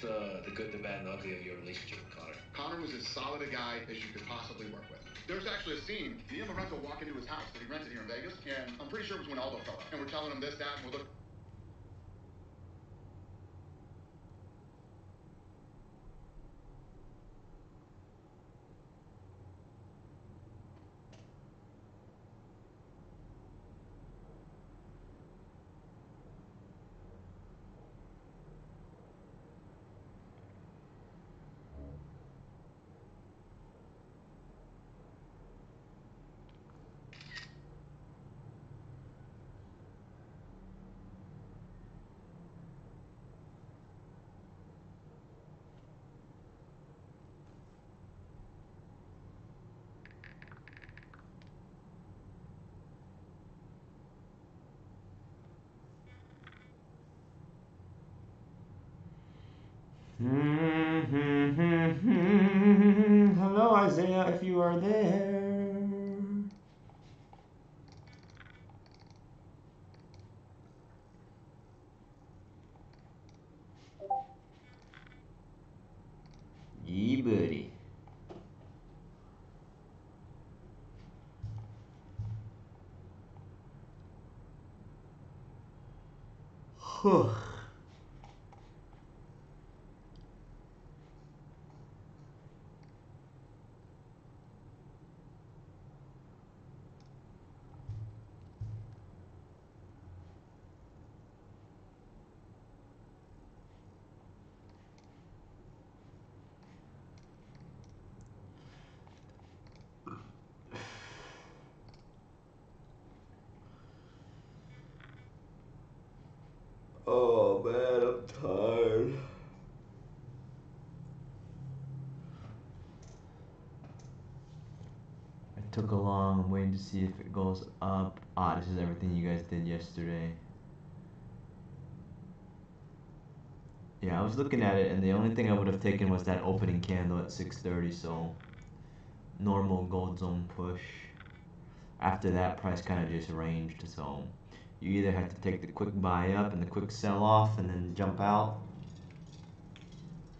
the good, the bad, and ugly of your relationship with Connor? Connor was as solid a guy as you could possibly work with. There's actually a scene, me and Lorenzo walk into his house that he rented here in Vegas, and I'm pretty sure it was when Aldo fell out. And we're telling him this, that, and we're looking. Hello, Isaiah, if you are there. Yeah, buddy. Oh man, I'm tired. It took a long. I'm waiting to see if it goes up. Ah, this is everything you guys did yesterday. Yeah, I was looking at it, and the only thing I would have taken was that opening candle at 6:30. So normal gold zone push. After that, price kind of just ranged. So you either had to take the quick buy up and the quick sell off, and then jump out.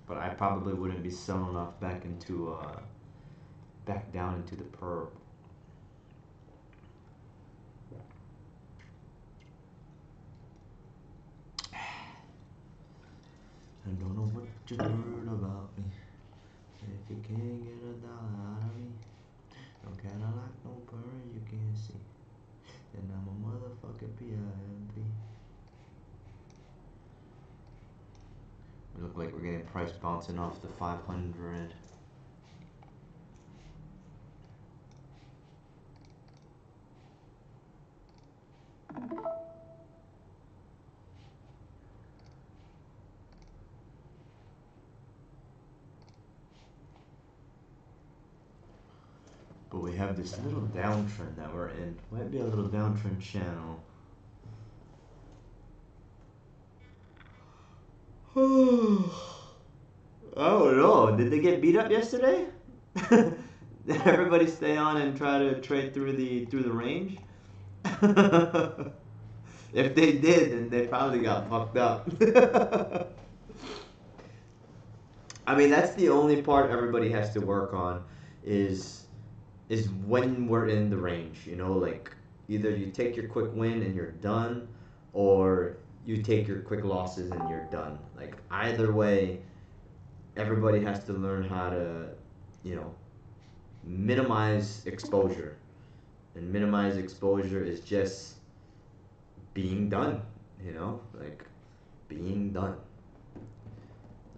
But I probably wouldn't be selling off back into back down into the perp. I don't know what you heard about me. If you can't get a dollar out of me, no Cadillac, no purring you can't see. Then I'm a motherfucking PIMP. We look like we're getting price bouncing off the 500. But we have this little downtrend that we're in. Might be a little downtrend channel. I don't know. Did they get beat up yesterday? Did everybody stay on and try to trade through the range? If they did, then they probably got fucked up. I mean, that's the only part everybody has to work on is when we're in the range. You know, like either you take your quick win and you're done, or you take your quick losses and you're done. Like either way, everybody has to learn how to, you know, minimize exposure. And minimize exposure is just being done, you know, like being done.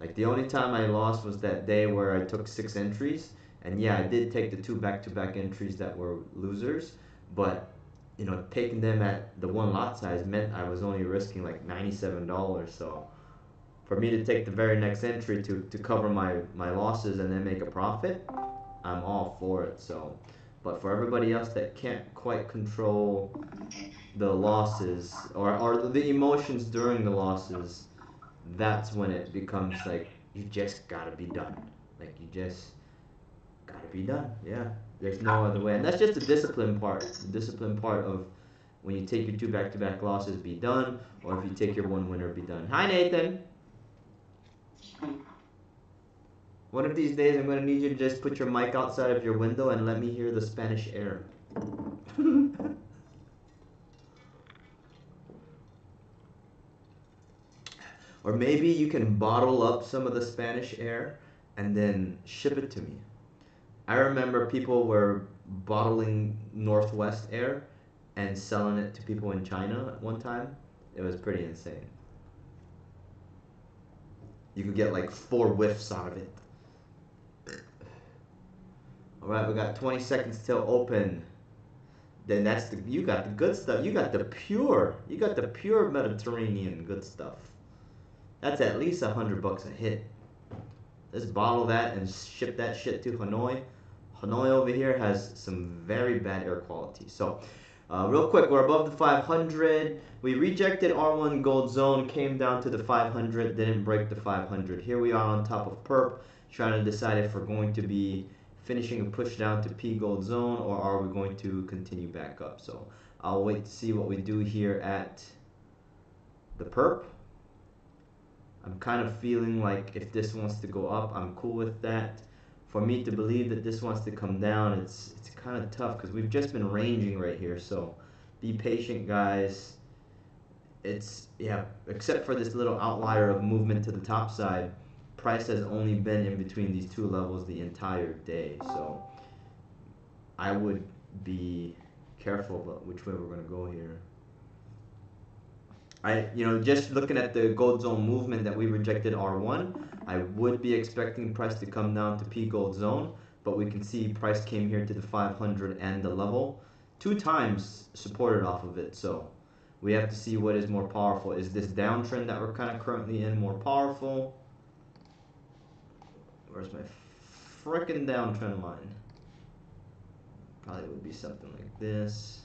Like the only time I lost was that day where I took 6 entries, and yeah, I did take the 2 back-to-back entries that were losers, but you know, taking them at the one lot size meant I was only risking like $97. So for me to take the very next entry to cover my losses and then make a profit, I'm all for it. So, but for everybody else that can't quite control the losses or the emotions during the losses, that's when it becomes like you just gotta be done. Like you just gotta be done. Yeah, there's no other way, and that's just the discipline part. The discipline part of when you take your 2 back-to-back losses, be done, or if you take your one winner, be done. Hi, Nathan. One of these days, I'm gonna need you to just put your mic outside of your window and let me hear the Spanish air. Or maybe you can bottle up some of the Spanish air and then ship it to me. I remember people were bottling Northwest air and selling it to people in China at one time. It was pretty insane. You could get like 4 whiffs out of it. Alright, we got 20 seconds till open. Then you got the good stuff. You got the pure Mediterranean good stuff. That's at least $100 a hit. Let's bottle that and ship that shit to Hanoi. Hanoi over here has some very bad air quality. So, real quick, we're above the 500. We rejected R1 gold zone, came down to the 500, didn't break the 500. Here we are on top of perp, trying to decide if we're going to be finishing a push down to P gold zone or are we going to continue back up. So, I'll wait to see what we do here at the perp. I'm kind of feeling like if this wants to go up, I'm cool with that. For me to believe that this wants to come down, it's kind of tough because we've just been ranging right here. So be patient, guys. Yeah, except for this little outlier of movement to the top side, price has only been in between these two levels the entire day. So I would be careful about which way we're going to go here. Just looking at the gold zone movement that we rejected R1, I would be expecting price to come down to P gold zone, but we can see price came here to the 500 and the level 2 times supported off of it. So we have to see what is more powerful. Is this downtrend that we're kind of currently in more powerful? Where's my frickin' downtrend line? Probably would be something like this.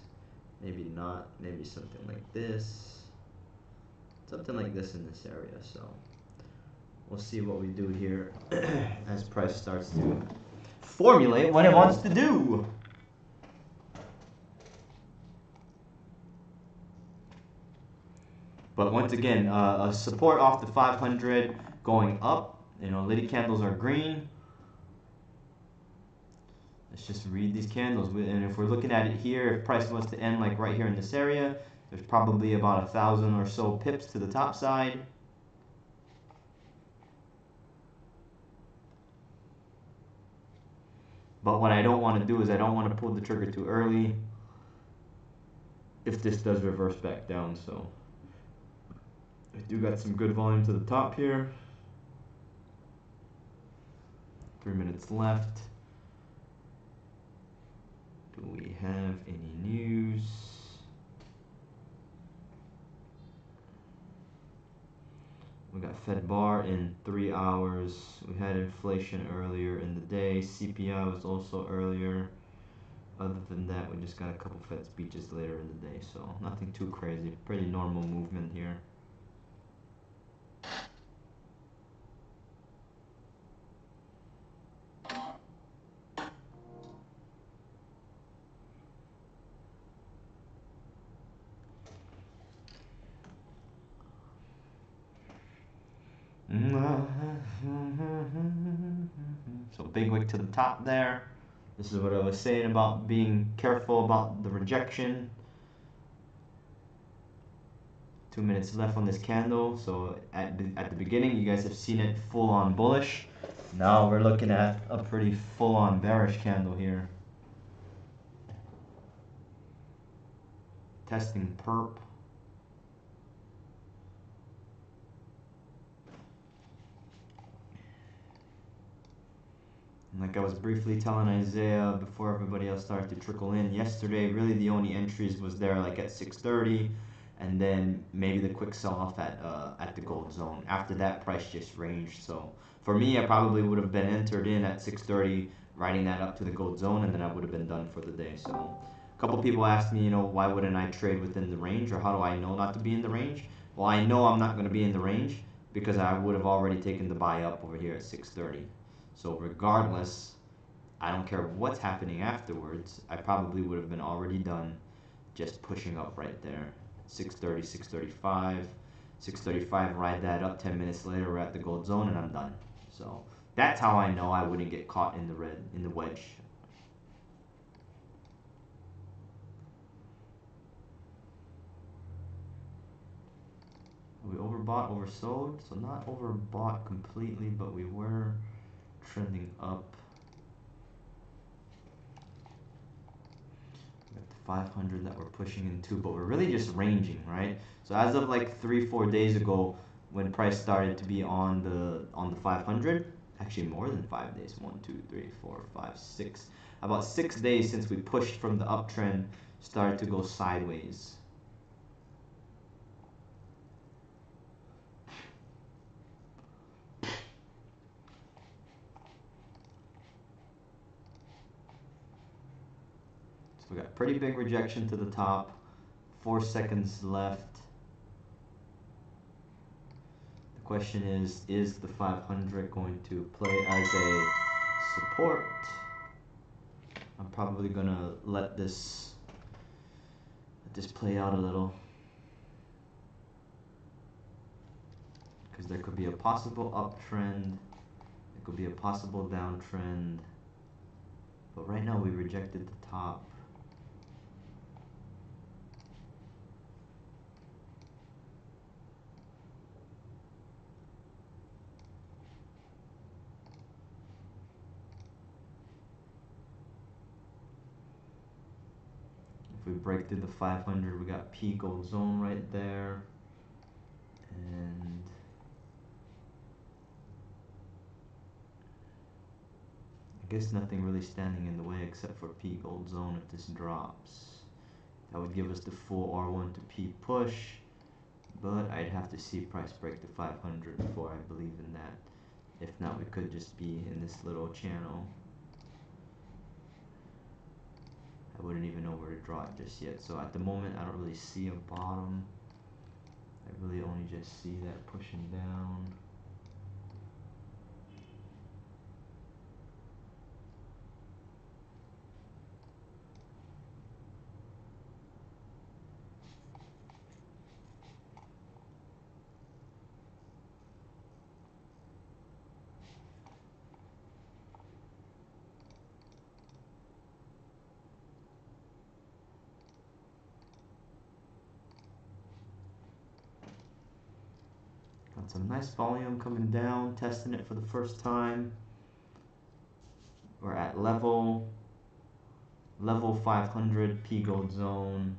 Maybe not. Maybe something like this. Something like this in this area. So we'll see what we do here as price starts to formulate what it wants to do. But once again, a support off the 500 going up. Liddy candles are green. Let's just read these candles. And if we're looking at it here, if price wants to end like right here in this area, there's probably about 1,000 or so pips to the top side. But what I don't want to do is I don't want to pull the trigger too early if this does reverse back down. So I do got some good volume to the top here. 3 minutes left. Do we have any news? We got Fed bar in 3 hours. We had inflation earlier in the day. CPI was also earlier. Other than that, we just got a couple Fed speeches later in the day. So nothing too crazy. Pretty normal movement here. So big wick to the top there. This is what I was saying about being careful about the rejection. 2 minutes left on this candle. So at the beginning, you guys have seen it full on bullish. Now we're looking at a pretty full on bearish candle here. Testing perp. Like I was briefly telling Isaiah before everybody else started to trickle in yesterday, really the only entries was there like at 6:30, and then maybe the quick sell-off at the gold zone. After that, price just ranged. So for me, I probably would have been entered in at 6:30, riding that up to the gold zone, and then I would have been done for the day. So a couple people asked me, why wouldn't I trade within the range, or how do I know not to be in the range? Well, I know I'm not going to be in the range because I would have already taken the buy up over here at 6:30. So regardless, I don't care what's happening afterwards, I probably would have been already done just pushing up right there. 6:30, 6:35, 6:35, ride that up, 10 minutes later we're at the gold zone and I'm done. So That's how I know I wouldn't get caught in the red, in the wedge. We overbought, oversold, so not overbought completely, but we were trending up. We got the 500 that we're pushing into, but we're really just ranging, right? So as of like 3-4 days ago, when price started to be on the 500, actually more than 5 days, 1, 2, 3, 4, 5, 6, about 6 days since we pushed from the uptrend, started to go sideways. So we got pretty big rejection to the top, 4 seconds left. The question is the 500 going to play as a support? I'm probably gonna let this play out a little, because there could be a possible uptrend, there could be a possible downtrend, but right now we rejected the top. If we break through the 500, we got P gold zone right there, and I guess nothing really standing in the way except for P gold zone if this drops. That would give us the full R1 to P push, but I'd have to see price break the 500 before I believe in that. If not, we could just be in this little channel. I wouldn't even know where to draw it just yet. So at the moment, I don't really see a bottom. I really only just see that pushing down. Got some nice volume coming down, testing it for the first time. We're at level 500 P gold zone.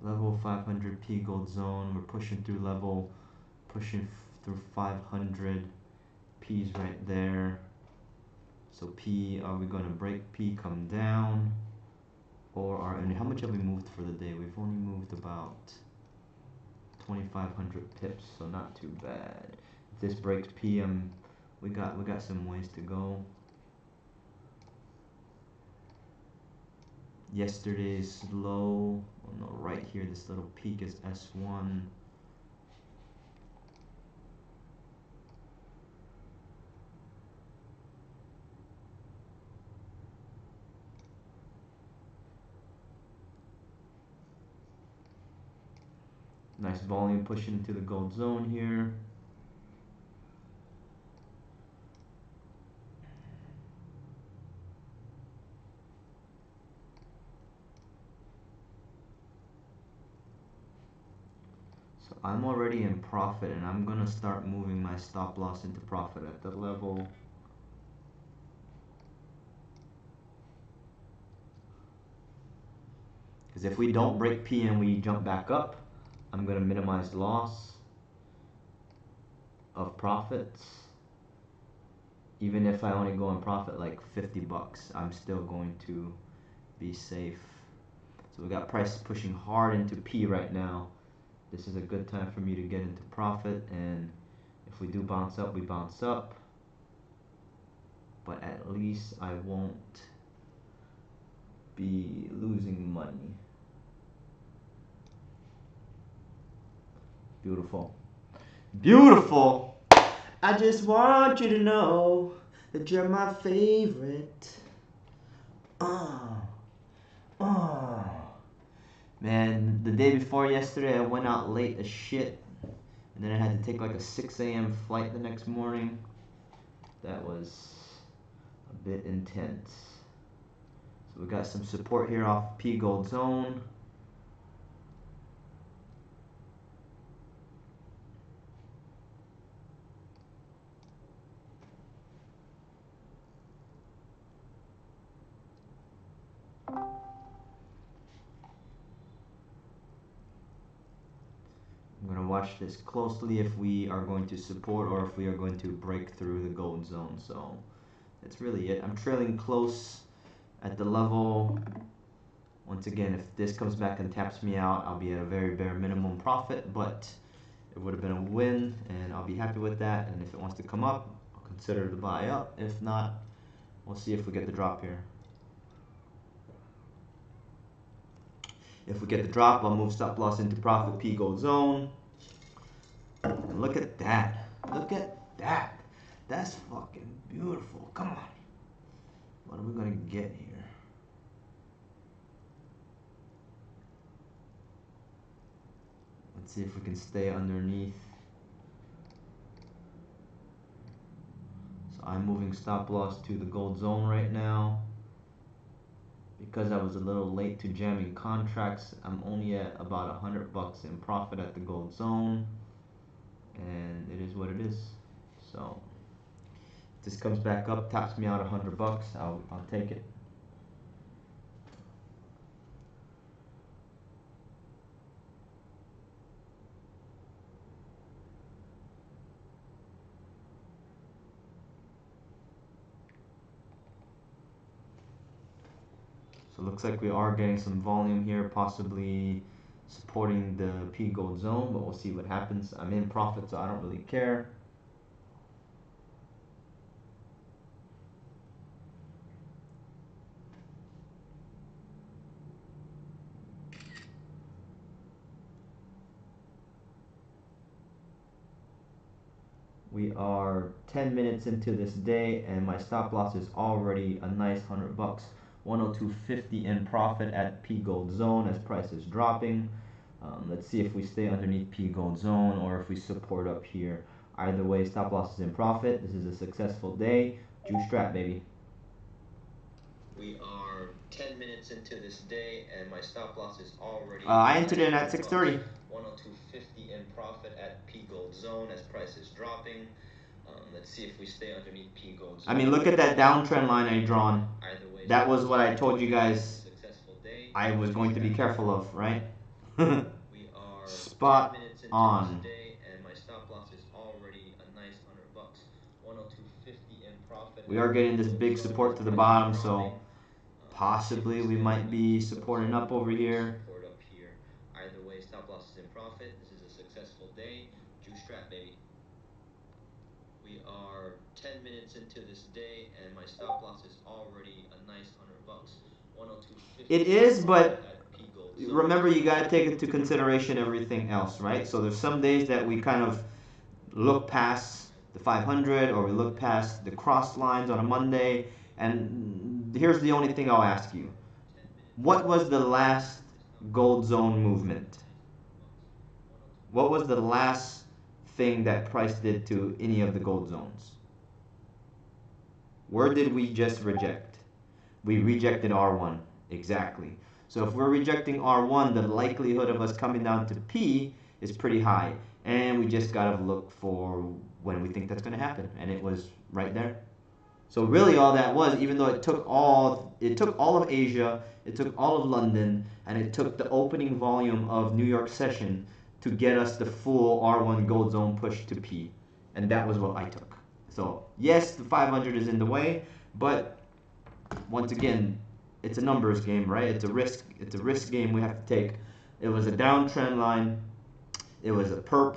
Level 500 P gold zone. We're pushing through through 500. P's right there. So P, are we going to break P, come down? Or and how much have we moved for the day? We've only moved about 2,500 pips, so not too bad. If this breaks P, we got some ways to go. Yesterday's low, oh no, right here, this little peak is S1. Nice volume pushing into the gold zone here. So I'm already in profit, and I'm gonna start moving my stop loss into profit at the level. Because if we don't break P and we jump back up, I'm gonna minimize loss of profits. Even if I only go in profit like 50 bucks, I'm still going to be safe. So we got price pushing hard into P right now. This is a good time for me to get into profit, and if we do bounce up, we bounce up. But at least I won't be losing money. Beautiful. Beautiful. I just want you to know that you're my favorite. Oh. Oh. Man, the day before yesterday, I went out late as shit. And then I had to take like a 6 a.m. flight the next morning. That was a bit intense. So we got some support here off P Gold Zone. I'm going to watch this closely if we are going to support or if we are going to break through the gold zone. So that's really it. I'm trailing close at the level. Once again, if this comes back and taps me out, I'll be at a very bare minimum profit, but it would have been a win and I'll be happy with that. And if it wants to come up, I'll consider the buy up. If not, we'll see if we get the drop here. If we get the drop, I'll move stop loss into profit P Gold Zone. And look at that. Look at that. That's fucking beautiful. Come on. What are we going to get here? Let's see if we can stay underneath. So I'm moving stop loss to the gold zone right now. Because I was a little late to jamming contracts, I'm only at about $100 in profit at the gold zone. And it is what it is. So if this comes back up, taps me out $100, I'll take it. So it looks like we are getting some volume here, possibly supporting the P Gold Zone, but we'll see what happens. I'm in profit, so I don't really care. We are 10 minutes into this day, and my stop loss is already a nice $100. 102.50 in profit at P Gold Zone as price is dropping. Let's see if we stay underneath P Gold Zone or if we support up here. Either way, stop loss is in profit. This is a successful day. Juice Strat, baby. We are 10 minutes into this day, and my stop loss is already. I entered in at 6:30. 102.50 in profit at P Gold Zone as price is dropping. Let's see if we stay underneath P Gold Zone. I mean, look at that downtrend line I drawn. That was what I told you guys I was going to be careful of, right? We are spot on. And my stop loss is already a nice $100. 102.50 in profit. We are getting this big support to the bottom, so possibly we might be supporting up over here. Either way, stop loss is in profit. This is a successful day. Juice Strat, baby. We are 10 minutes into this day, and my stop loss is already a nice $100. 102.50. It is, but remember, you got to take into consideration everything else, right? So there's some days that we kind of look past the 500, or we look past the cross lines on a Monday. And here's the only thing I'll ask you: what was the last gold zone movement? What was the last thing that price did to any of the gold zones? Where did we just reject? We rejected R1. Exactly. So if we're rejecting R1, the likelihood of us coming down to P is pretty high. And we just got to look for when we think that's going to happen. And it was right there. So really all that was, even though it took all of Asia, it took all of London, and it took the opening volume of New York session to get us the full R1 gold zone push to P. And that was what I took. So yes, the 500 is in the way, but once again, it's a numbers game, right? It's a risk game we have to take. It was a downtrend line. It was a perp.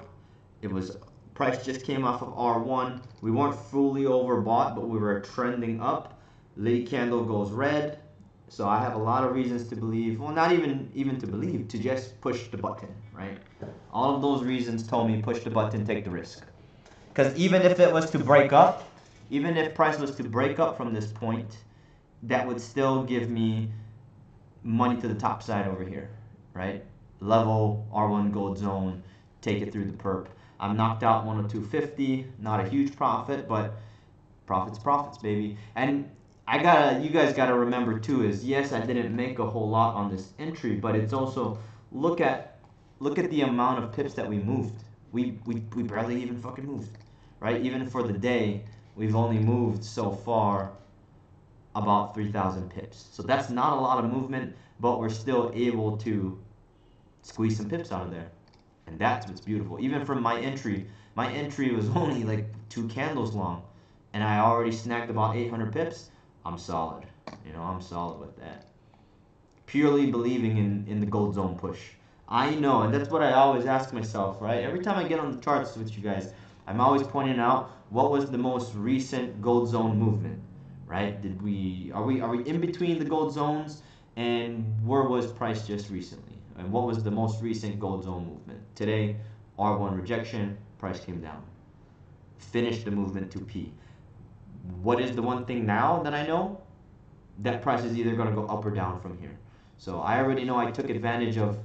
It was price just came off of R1. We weren't fully overbought, but we were trending up. Lead candle goes red. So I have a lot of reasons to believe, well, not even to believe, to just push the button, right? All of those reasons told me push the button, take the risk. Because even if it was to break up, even if price was to break up from this point, that would still give me money to the top side over here, right? Level R1 gold zone, take it through the perp. I'm knocked out 102.50, not a huge profit, but profits, baby. And you guys gotta remember too is yes, I didn't make a whole lot on this entry, but it's also look at the amount of pips that we moved. We barely even fucking moved, right? Even for the day, we've only moved so far about 3,000 pips. So that's not a lot of movement, but we're still able to squeeze some pips out of there. And that's what's beautiful. Even from my entry was only like 2 candles long, and I already snagged about 800 pips. I'm solid. I'm solid with that. Purely believing in the gold zone push. I know, and that's what I always ask myself, right? Every time I get on the charts with you guys, I'm always pointing out what was the most recent gold zone movement, right? Are we in between the gold zones, and where was price just recently? And what was the most recent gold zone movement? Today, R1 rejection, price came down. Finished the movement to P. What is the one thing now that I know? That price is either going to go up or down from here. So I already know I took advantage of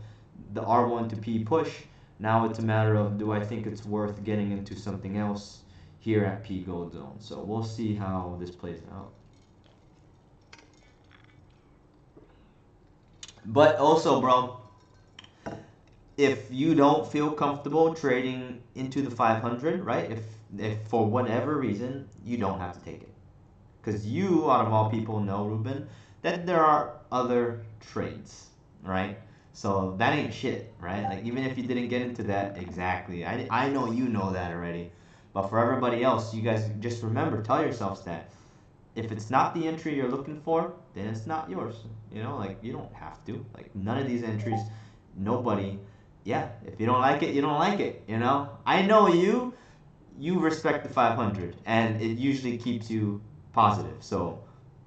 the R1 to P push. Now it's a matter of, do I think it's worth getting into something else here at P gold zone? So we'll see how this plays out. But also, bro, if you don't feel comfortable trading into the 500, right? If for whatever reason, you don't have to take it. Because you, out of all people, know, Ruben, that there are other trades, right? So that ain't shit, right? Like, even if you didn't get into that, exactly. I know you know that already. But for everybody else, you guys just remember, tell yourselves that if it's not the entry you're looking for, then it's not yours. Like, you don't have to. Like, none of these entries, nobody, yeah, if you don't like it, you don't like it, I know you respect the 500, and it usually keeps you positive. So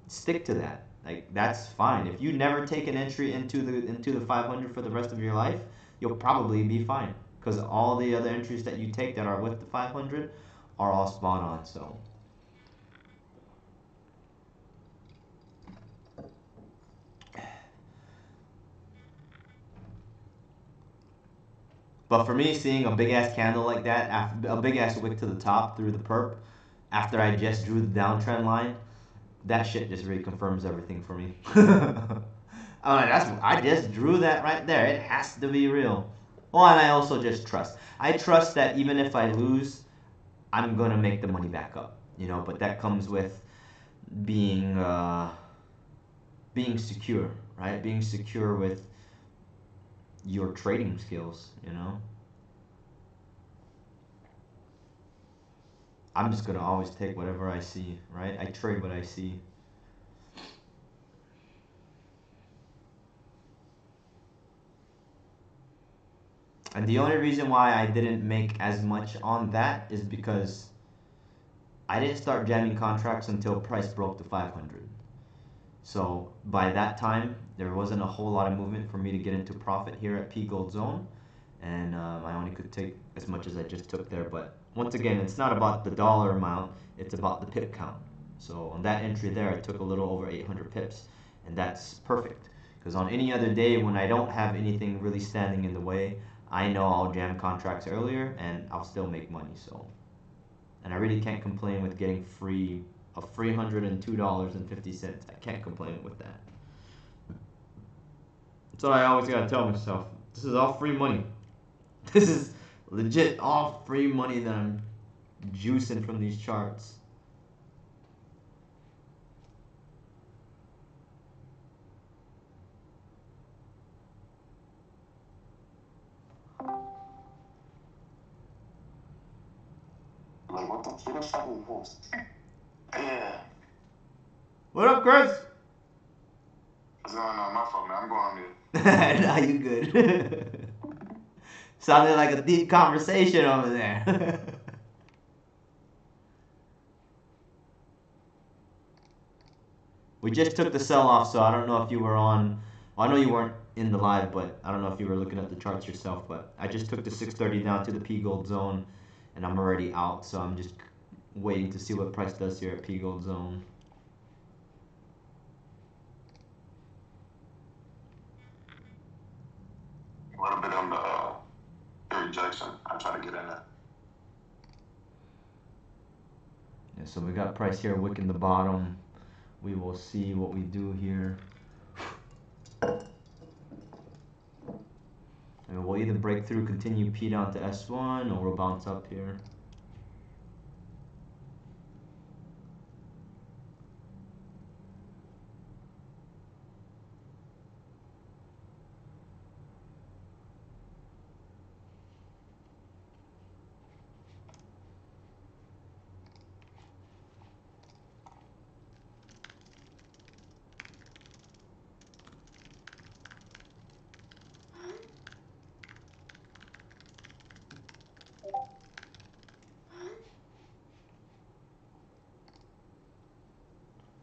stick to that. Like, that's fine. If you never take an entry into the 500 for the rest of your life, you'll probably be fine, because all the other entries that you take that are with the 500 are all spot on. So but for me, seeing a big ass candle like that, after a big ass wick to the top through the perp, after I just drew the downtrend line, that shit just reconfirms everything for me. I just drew that right there. It has to be real. Well, and I also just trust. I trust that even if I lose, I'm gonna make the money back up. But that comes with being secure, right? Being secure with your trading skills. I'm just gonna always take whatever I see, right? I trade what I see. And the only reason why I didn't make as much on that is because I didn't start jamming contracts until price broke the 500. So by that time, there wasn't a whole lot of movement for me to get into profit here at P Gold Zone, and I only could take as much as I just took there. But once again, it's not about the dollar amount, it's about the pip count. So on that entry there, I took a little over 800 pips, and that's perfect. Because on any other day when I don't have anything really standing in the way, I know I'll jam contracts earlier and I'll still make money. So, and I really can't complain with getting free $302.50. I can't complain with that. That's what I always gotta tell myself. This is all free money. This is legit all free money that I'm juicing from these charts. Like, what the fucking host? Yeah. What up, Chris? What's going on? My fault, man. I'm going on mute. Nah, you good. Sounded like a deep conversation over there. We just took the sell-off, so I don't know if you were on. Well, I know you weren't in the live, but I don't know if you were looking at the charts yourself. But I just took the 630 down to the P Gold zone, and I'm already out. So I'm just waiting to see what price does here at P Gold zone. A little bit on the rejection. I try to get in there. Yeah, so we got price here wicking the bottom. We will see what we do here. And we'll either break through, continue P down to S1, or we'll bounce up here.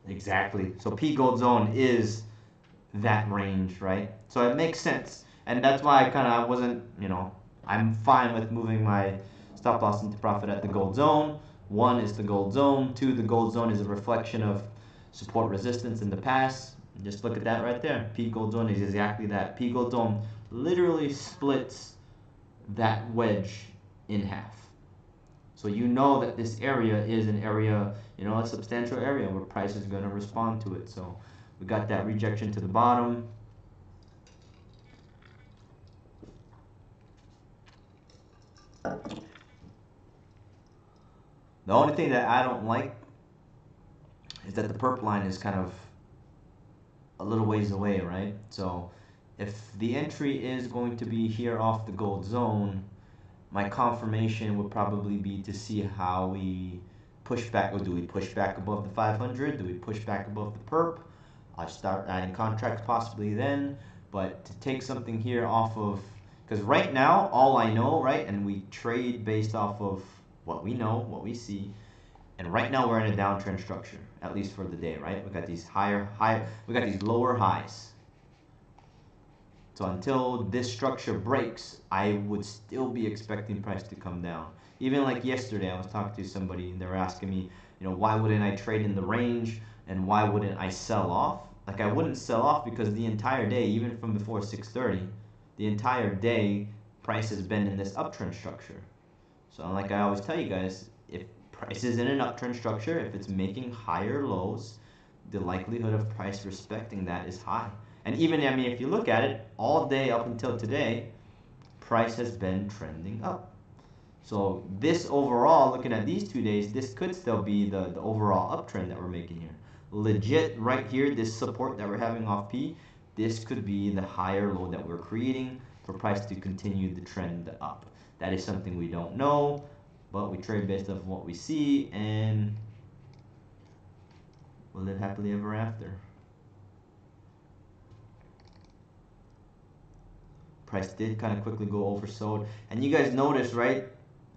Exactly. So P Gold zone is that range, right? So it makes sense. And that's why I wasn't, I'm fine with moving my stop loss into profit at the gold zone. One is the gold zone. Two, the gold zone is a reflection of support resistance in the past. Just look at that right there. P Gold zone is exactly that. P Gold zone literally splits that wedge in half. So you know that this area is an area, a substantial area where price is going to respond to it. So we got that rejection to the bottom. The only thing that I don't like is that the perp line is kind of a little ways away, right? So if the entry is going to be here off the gold zone, my confirmation would probably be to see how we push back. Or do we push back above the 500? Do we push back above the perp? I'll start adding contracts possibly then. But to take something here off of, because right now all I know, right, and we trade based off of what we know, what we see, and right now we're in a downtrend structure, at least for the day, right? We got these we got these lower highs. So until this structure breaks, I would still be expecting price to come down. Even like yesterday, I was talking to somebody and they were asking me, why wouldn't I trade in the range and why wouldn't I sell off? Like I wouldn't sell off because the entire day, even from before 6:30, the entire day price has been in this uptrend structure. So like I always tell you guys, if price is in an uptrend structure, if it's making higher lows, the likelihood of price respecting that is high. And even, if you look at it, all day up until today, price has been trending up. So this overall, looking at these 2 days, this could still be the overall uptrend that we're making here. Legit, right here, this support that we're having off P, this could be the higher low that we're creating for price to continue the trend up. That is something we don't know, but we trade based off what we see, and we'll live happily ever after. Price did kind of quickly go oversold, and you guys notice, right?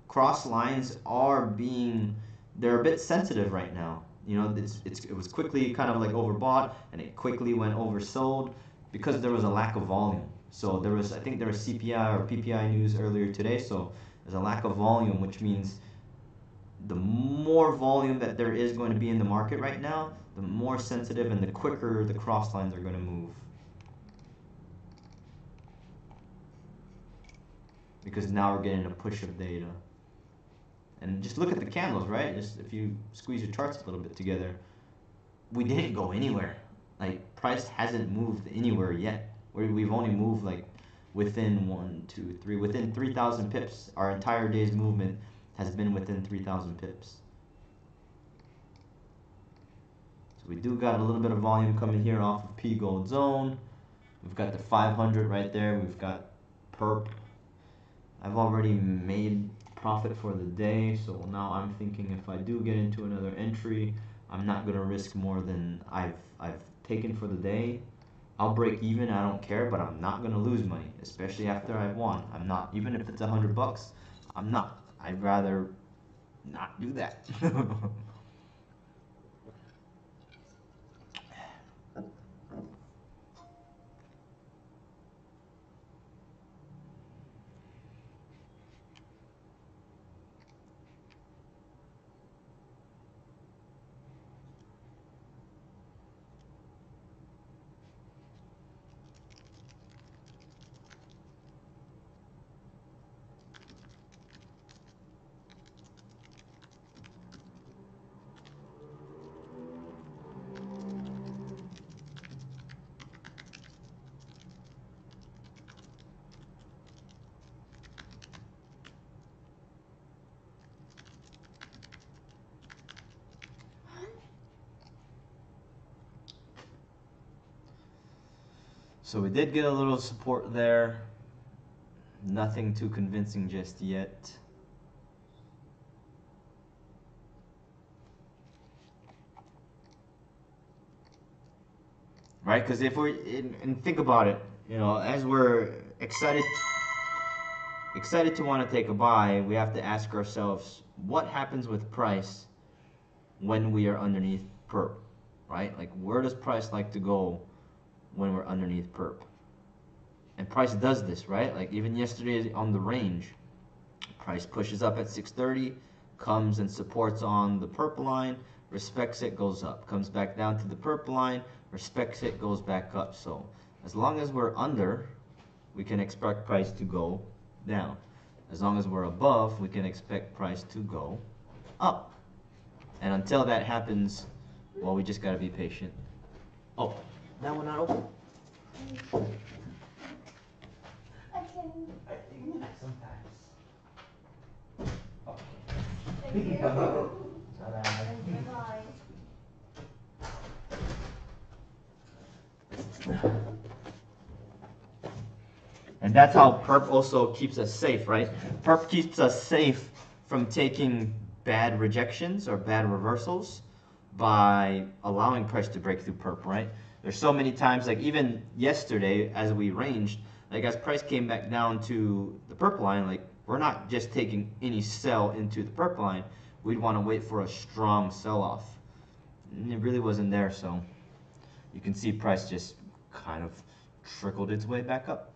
Cross lines they're a bit sensitive right now. It was quickly kind of like overbought, and it quickly went oversold because there was a lack of volume. So I think there was CPI or PPI news earlier today. So there's a lack of volume, which means the more volume that there is going to be in the market right now, the more sensitive and the quicker the cross lines are going to move. Because now we're getting a push of data. And just look at the candles, right? Just if you squeeze your charts a little bit together, we didn't go anywhere. Like price hasn't moved anywhere yet. We've only moved like within 3,000 pips. Our entire day's movement has been within 3,000 pips. So we do got a little bit of volume coming here off of P Gold zone. We've got the 500 right there. We've got perp. I've already made profit for the day, so now I'm thinking if I do get into another entry, I'm not gonna risk more than I've taken for the day. I'll break even, I don't care, but I'm not gonna lose money, especially after I've won. I'm not, even if it's $100, I'm not. I'd rather not do that. So we did get a little support there. Nothing too convincing just yet. Right? Because if we're and think about it, you know, as we're excited to want to take a buy, we have to ask ourselves, what happens with price when we are underneath perp, right? Like, where does price like to go when we're underneath perp? And price does this, right? Like, even yesterday on the range, price pushes up at 630, comes and supports on the perp line, respects it, goes up, comes back down to the perp line, respects it, goes back up. So as long as we're under, we can expect price to go down. As long as we're above, we can expect price to go up. And until that happens, well, we just gotta be patient. Oh, that one not open? Sometimes. Okay. Thank you. Bye. And that's how perp also keeps us safe, right? Perp keeps us safe from taking bad rejections or bad reversals by allowing price to break through perp, right? There's so many times, like even yesterday as we ranged, like as price came back down to the perp line, like we're not just taking any sell into the perp line. We'd want to wait for a strong sell-off. And it really wasn't there, so you can see price just kind of trickled its way back up.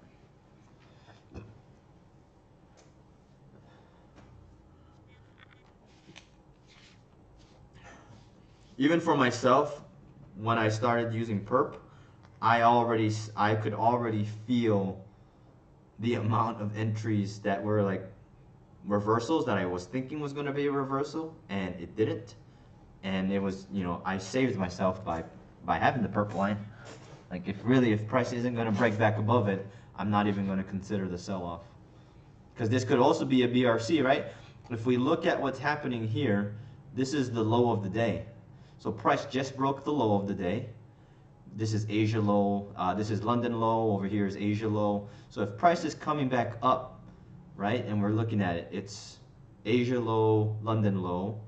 Even for myself, when I started using perp, I could already feel the amount of entries that were like reversals that I was thinking was going to be a reversal, and it didn't. And it was, you know, I saved myself by having the perp line. Like if price isn't going to break back above it, I'm not even going to consider the sell-off. Because this could also be a BRC, right? If we look at what's happening here, this is the low of the day. So price just broke the low of the day. This is Asia low. This is London low. Over here is Asia low. So if price is coming back up, right, and we're looking at it, it's Asia low, London low.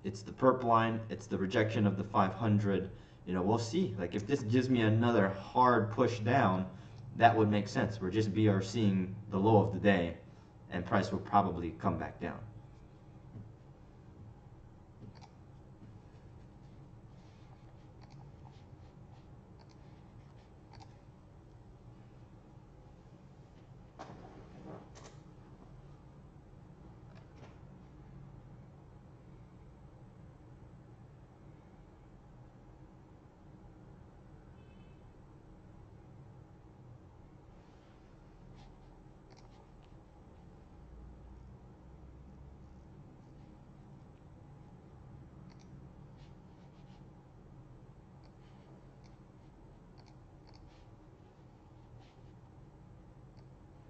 It's the perp line. It's the rejection of the 500. You know, we'll see. Like if this gives me another hard push down, that would make sense. We're just BRCing the low of the day, and price will probably come back down.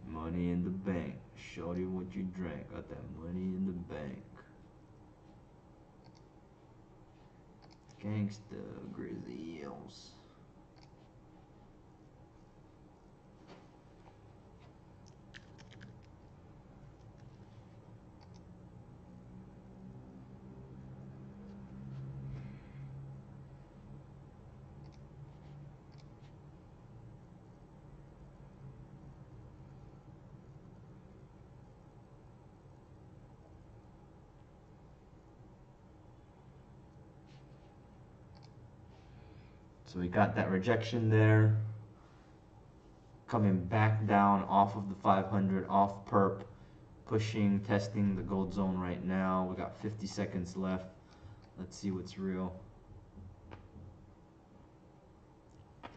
Money in the bank. Shorty, what you drank? Got that money in the bank. Gangsta Grizzlies. So we got that rejection there. Coming back down off of the 500, off perp. Pushing, testing the gold zone right now. We got 50 seconds left. Let's see what's real. I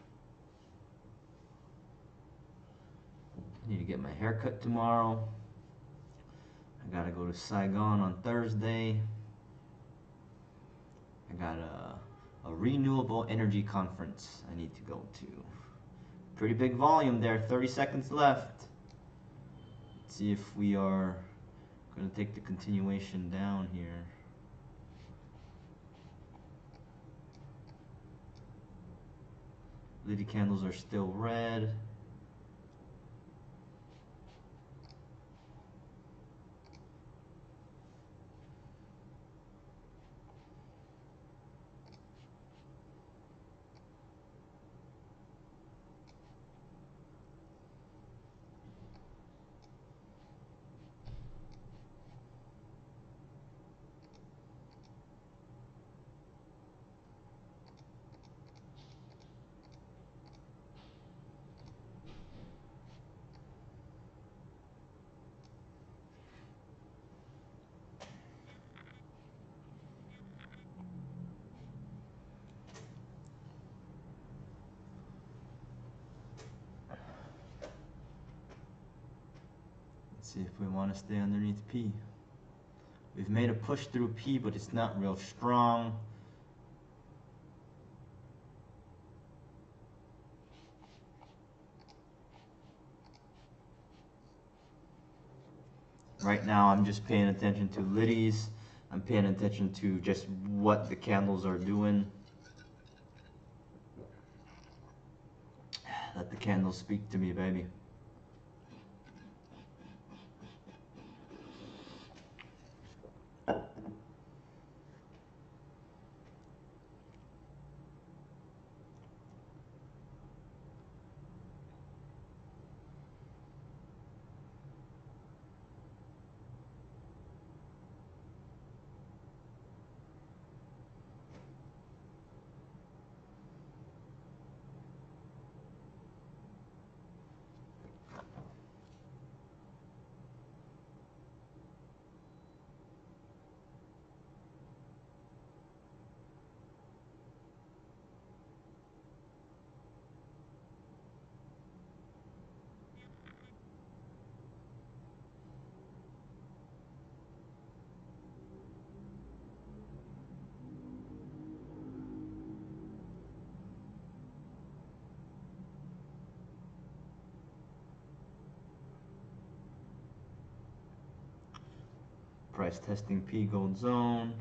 need to get my hair cut tomorrow. I gotta go to Saigon on Thursday. I got a renewable energy conference I need to go to. Pretty big volume there, 30 seconds left. Let's see if we are going to take the continuation down here. Liddy candles are still red. Let's see if we want to stay underneath P. We've made a push through P, but it's not real strong. Right now I'm just paying attention to Liddy's. I'm paying attention to just what the candles are doing. Let the candles speak to me, baby. Price testing P gold zone.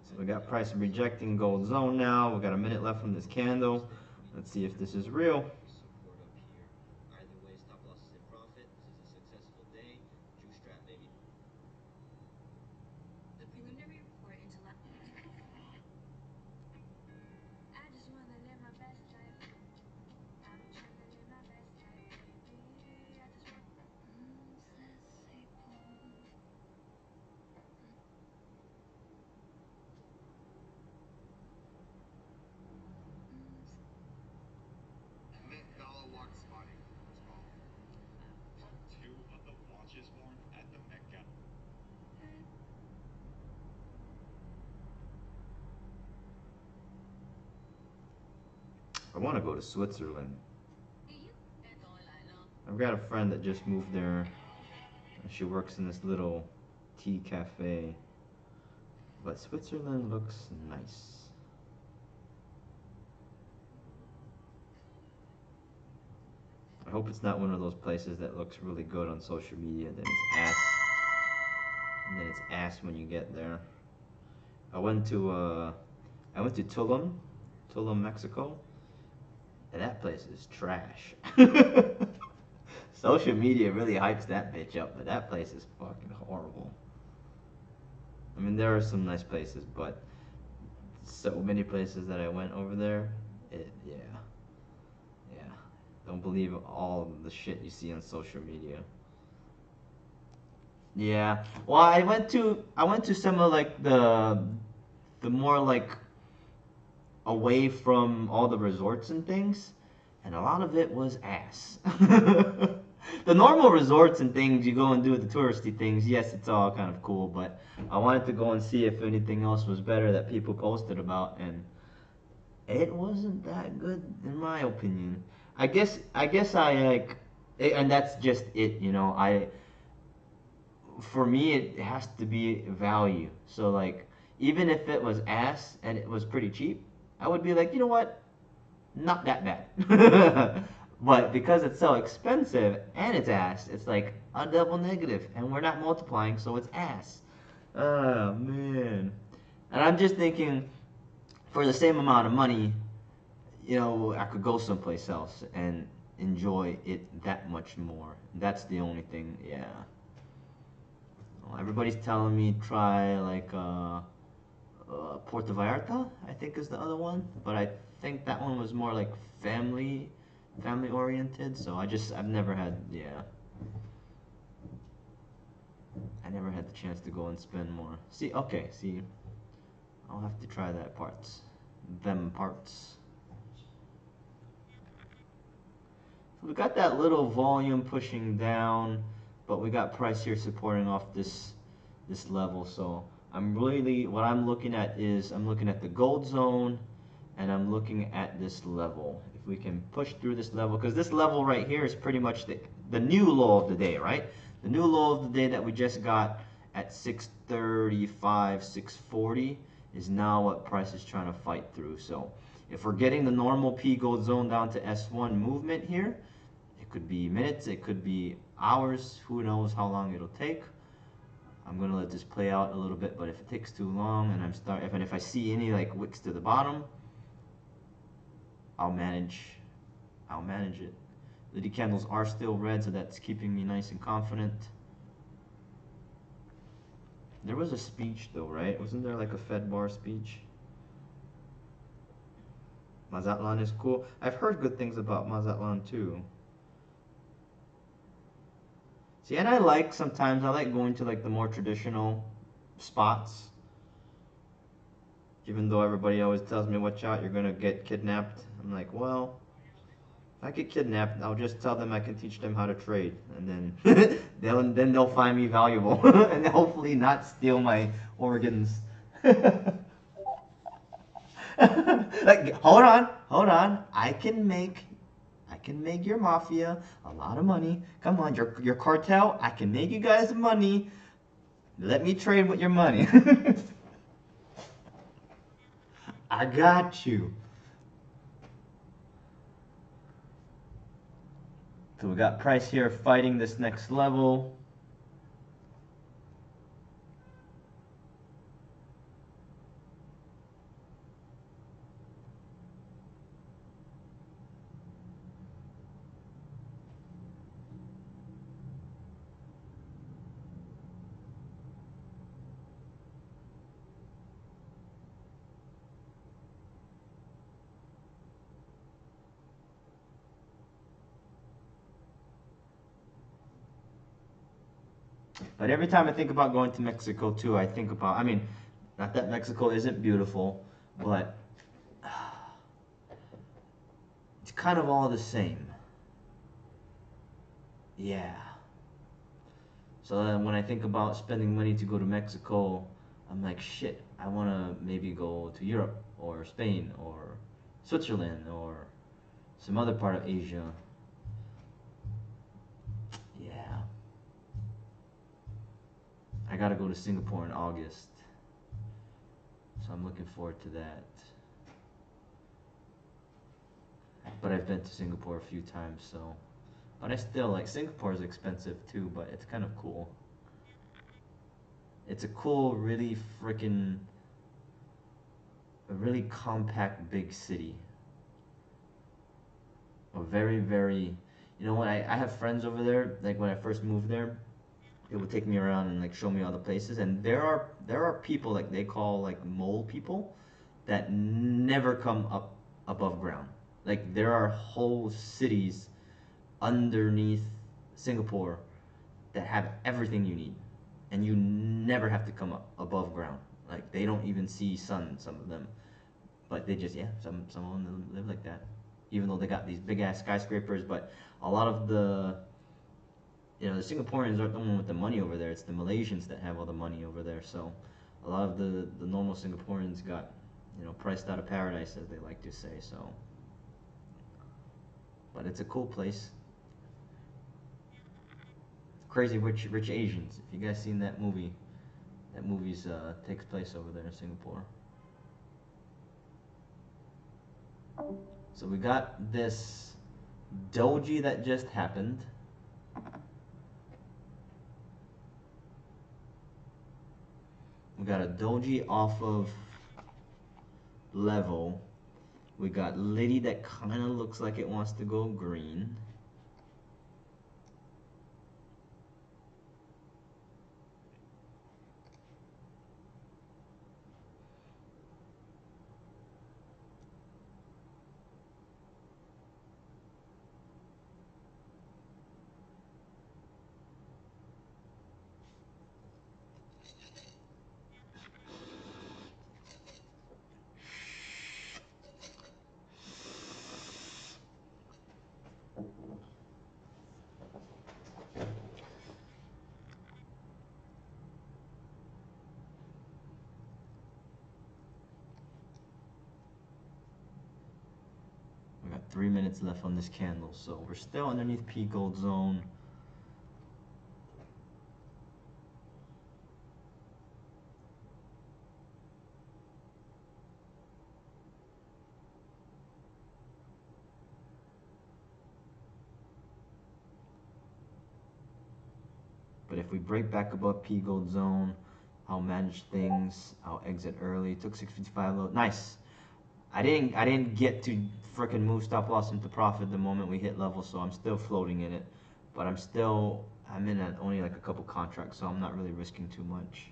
So we got price rejecting gold zone now. We got a minute left from this candle. Let's see if this is real. I want to go to Switzerland. I've got a friend that just moved there. She works in this little tea cafe. But Switzerland looks nice. I hope it's not one of those places that looks really good on social media, then it's ass. And then it's ass when you get there. I went to Tulum, Mexico, and that place is trash. Social media really hypes that bitch up, but that place is fucking horrible. I mean, there are some nice places, but so many places that I went over there, yeah. Don't believe all the shit you see on social media. Yeah. Well, I went to some of like the more like away from all the resorts and things, and a lot of it was ass. The normal resorts and things you go and do the touristy things, yes, it's all kind of cool, but I wanted to go and see if anything else was better that people posted about, and it wasn't that good in my opinion. I guess I like, and that's just it, you know. For me, it has to be value. So like, even if it was ass and it was pretty cheap, I would be like, you know what, not that bad. But because it's so expensive and it's ass, it's like a double negative, and we're not multiplying, so it's ass. Oh man. And I'm just thinking, for the same amount of money, you know, I could go someplace else and enjoy it that much more. That's the only thing, yeah. Well, everybody's telling me try like Puerto Vallarta, I think is the other one, but I think that one was more like family oriented. So I've never had, yeah, I never had the chance to go and spend more. See, I'll have to try that them parts. So we got that little volume pushing down, but we got price here supporting off this level. So what I'm looking at is I'm looking at the gold zone, and I'm looking at this level. If we can push through this level, because this level right here is pretty much the new low of the day, right? The new low of the day that we just got at 635, 640 is now what price is trying to fight through. So if we're getting the normal P gold zone down to S1 movement here, it could be minutes, it could be hours, who knows how long it'll take. I'm gonna let this play out a little bit, but if it takes too long and if I see any like wicks to the bottom, I'll manage it. The D candles are still red, so that's keeping me nice and confident. There was a speech though, right? Wasn't there like a Fed bar speech? Mazatlan is cool. I've heard good things about Mazatlan too. See, and sometimes I like going to like the more traditional spots. Even though everybody always tells me, watch out, you're gonna get kidnapped. I'm like, well, if I get kidnapped, I'll just tell them I can teach them how to trade, and then they'll find me valuable, and hopefully not steal my organs. Like, hold on, I can make your mafia a lot of money. Come on, your cartel, I can make you guys money. Let me trade with your money. I got you. So we got price here fighting this next level. But every time I think about going to Mexico too, I think about, I mean, not that Mexico isn't beautiful, but it's kind of all the same. Yeah. So then when I think about spending money to go to Mexico, I'm like, shit, I want to maybe go to Europe or Spain or Switzerland or some other part of Asia. I gotta go to Singapore in August, so I'm looking forward to that. But I've been to Singapore a few times, so. But I still like Singapore is expensive too, but it's kind of cool. It's a cool, really freaking, a really compact, big city. A very, very, you know what? I have friends over there. Like when I first moved there, they would take me around and like show me all the places. And there are people like they call like mole people that never come up above ground. Like there are whole cities underneath Singapore that have everything you need, and you never have to come up above ground. Like they don't even see sun, some of them, but they just some of them live like that, even though they got these big ass skyscrapers. But a lot of the Singaporeans aren't the one with the money over there. It's the Malaysians that have all the money over there. So a lot of the normal Singaporeans got priced out of paradise, as they like to say. So, but it's a cool place. Crazy Rich Asians. If you guys seen that movie, that movie's takes place over there in Singapore. So we got this doji that just happened. We got a doji off of level. We got Liddy that kind of looks like it wants to go green. We got 3 minutes left on this candle, so we're still underneath P gold zone. But if we break back above P gold zone, I'll manage things. I'll exit early. Took 655 low. Nice. I didn't get to frickin' move stop loss into profit the moment we hit level, so I'm still floating in it. But I'm in at only like a couple contracts, so I'm not really risking too much.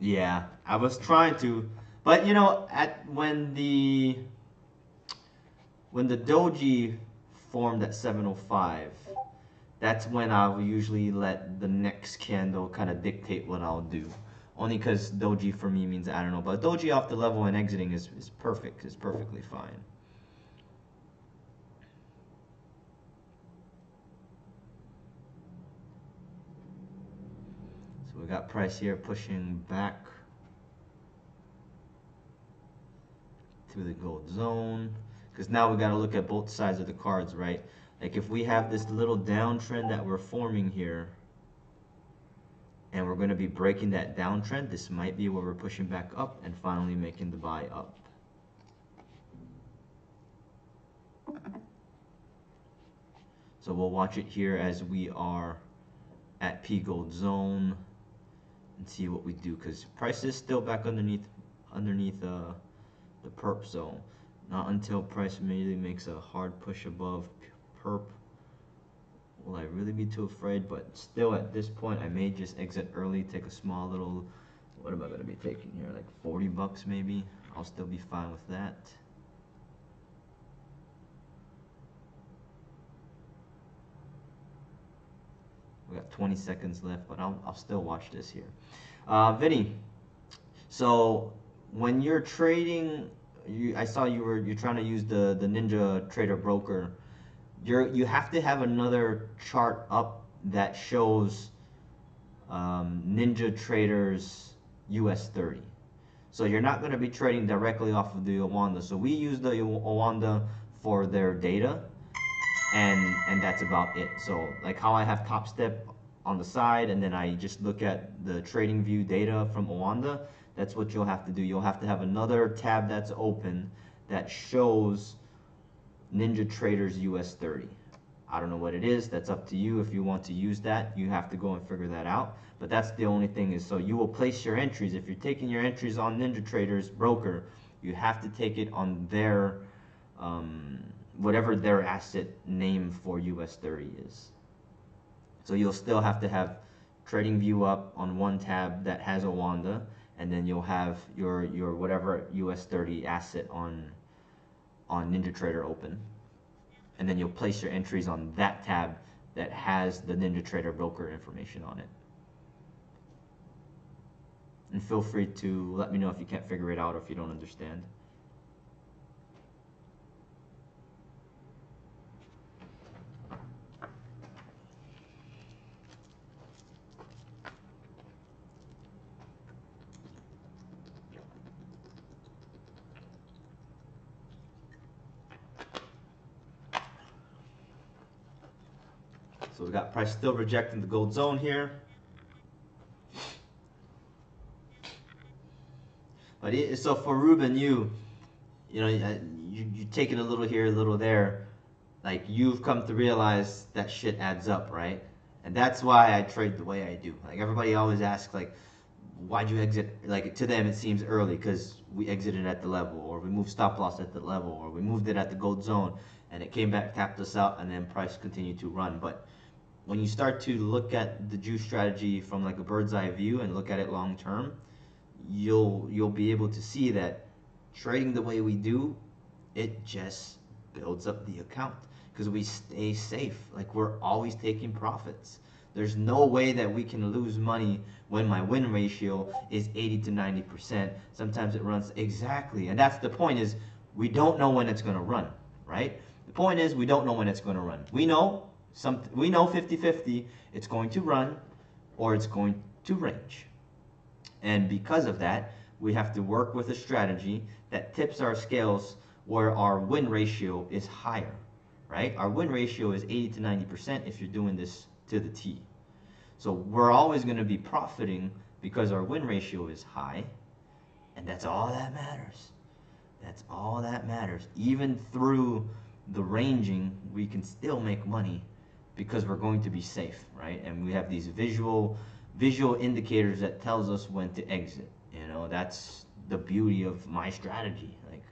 Yeah, I was trying to, but when the doji formed at 705, that's when I'll usually let the next candle kind of dictate what I'll do. Only because doji for me means I don't know, but doji off the level and exiting is perfect. It's perfectly fine. So we got price here pushing back to the gold zone, because now we got to look at both sides of the cards, right? Like if we have this little downtrend that we're forming here, and we're going to be breaking that downtrend, this might be where we're pushing back up and finally making the buy up. So we'll watch it here as we are at P gold zone and see what we do, because price is still back underneath the perp zone. Not until price immediately makes a hard push above perp will I really be too afraid, but still at this point I may just exit early, take a small little, what am I going to be taking here, like 40 bucks maybe. I'll still be fine with that. We got 20 seconds left, but I'll still watch this here. Vinny, so when you're trading I saw you're trying to use the Ninja Trader Broker. You have to have another chart up that shows Ninja Trader's US30. So you're not going to be trading directly off of the Owanda. So we use the Owanda for their data, and that's about it. So like how I have Top Step on the side, and then I just look at the trading view data from Owanda. That's what you'll have to do. You'll have to have another tab that's open that shows Ninja Trader's US30. I don't know what it is. That's up to you. If you want to use that, you have to go and figure that out. But that's the only thing is, so you will place your entries. If you're taking your entries on Ninja Trader's broker, you have to take it on their whatever their asset name for US30 is. So you'll still have to have trading view up on one tab that has Owanda, and then you'll have your whatever US30 asset on Ninja Trader open, and then you'll place your entries on that tab that has the Ninja Trader broker information on it. And feel free to let me know if you can't figure it out or if you don't understand. So we got price still rejecting the gold zone here. But so for Ruben, you know, you take it a little here, a little there. Like you've come to realize that shit adds up, right? And that's why I trade the way I do. Like everybody always asks, like, why'd you exit? Like to them it seems early because we exited at the level, or we moved stop loss at the level, or we moved it at the gold zone, and it came back, tapped us out, and then price continued to run. But when you start to look at the juice strategy from like a bird's eye view and look at it long term, you'll be able to see that trading the way we do, it just builds up the account because we stay safe. Like we're always taking profits. There's no way that we can lose money when my win ratio is 80 to 90%. Sometimes it runs exactly, and that's the point, is we don't know when it's going to run, right? The point is we don't know when it's going to run. We know 50-50 it's going to run or it's going to range. And because of that, we have to work with a strategy that tips our scales where our win ratio is higher, right? Our win ratio is 80 to 90% if you're doing this to the T. So we're always going to be profiting because our win ratio is high, and that's all that matters. That's all that matters. Even through the ranging, we can still make money because we're going to be safe, right? And we have these visual indicators that tells us when to exit. You know, that's the beauty of my strategy. Like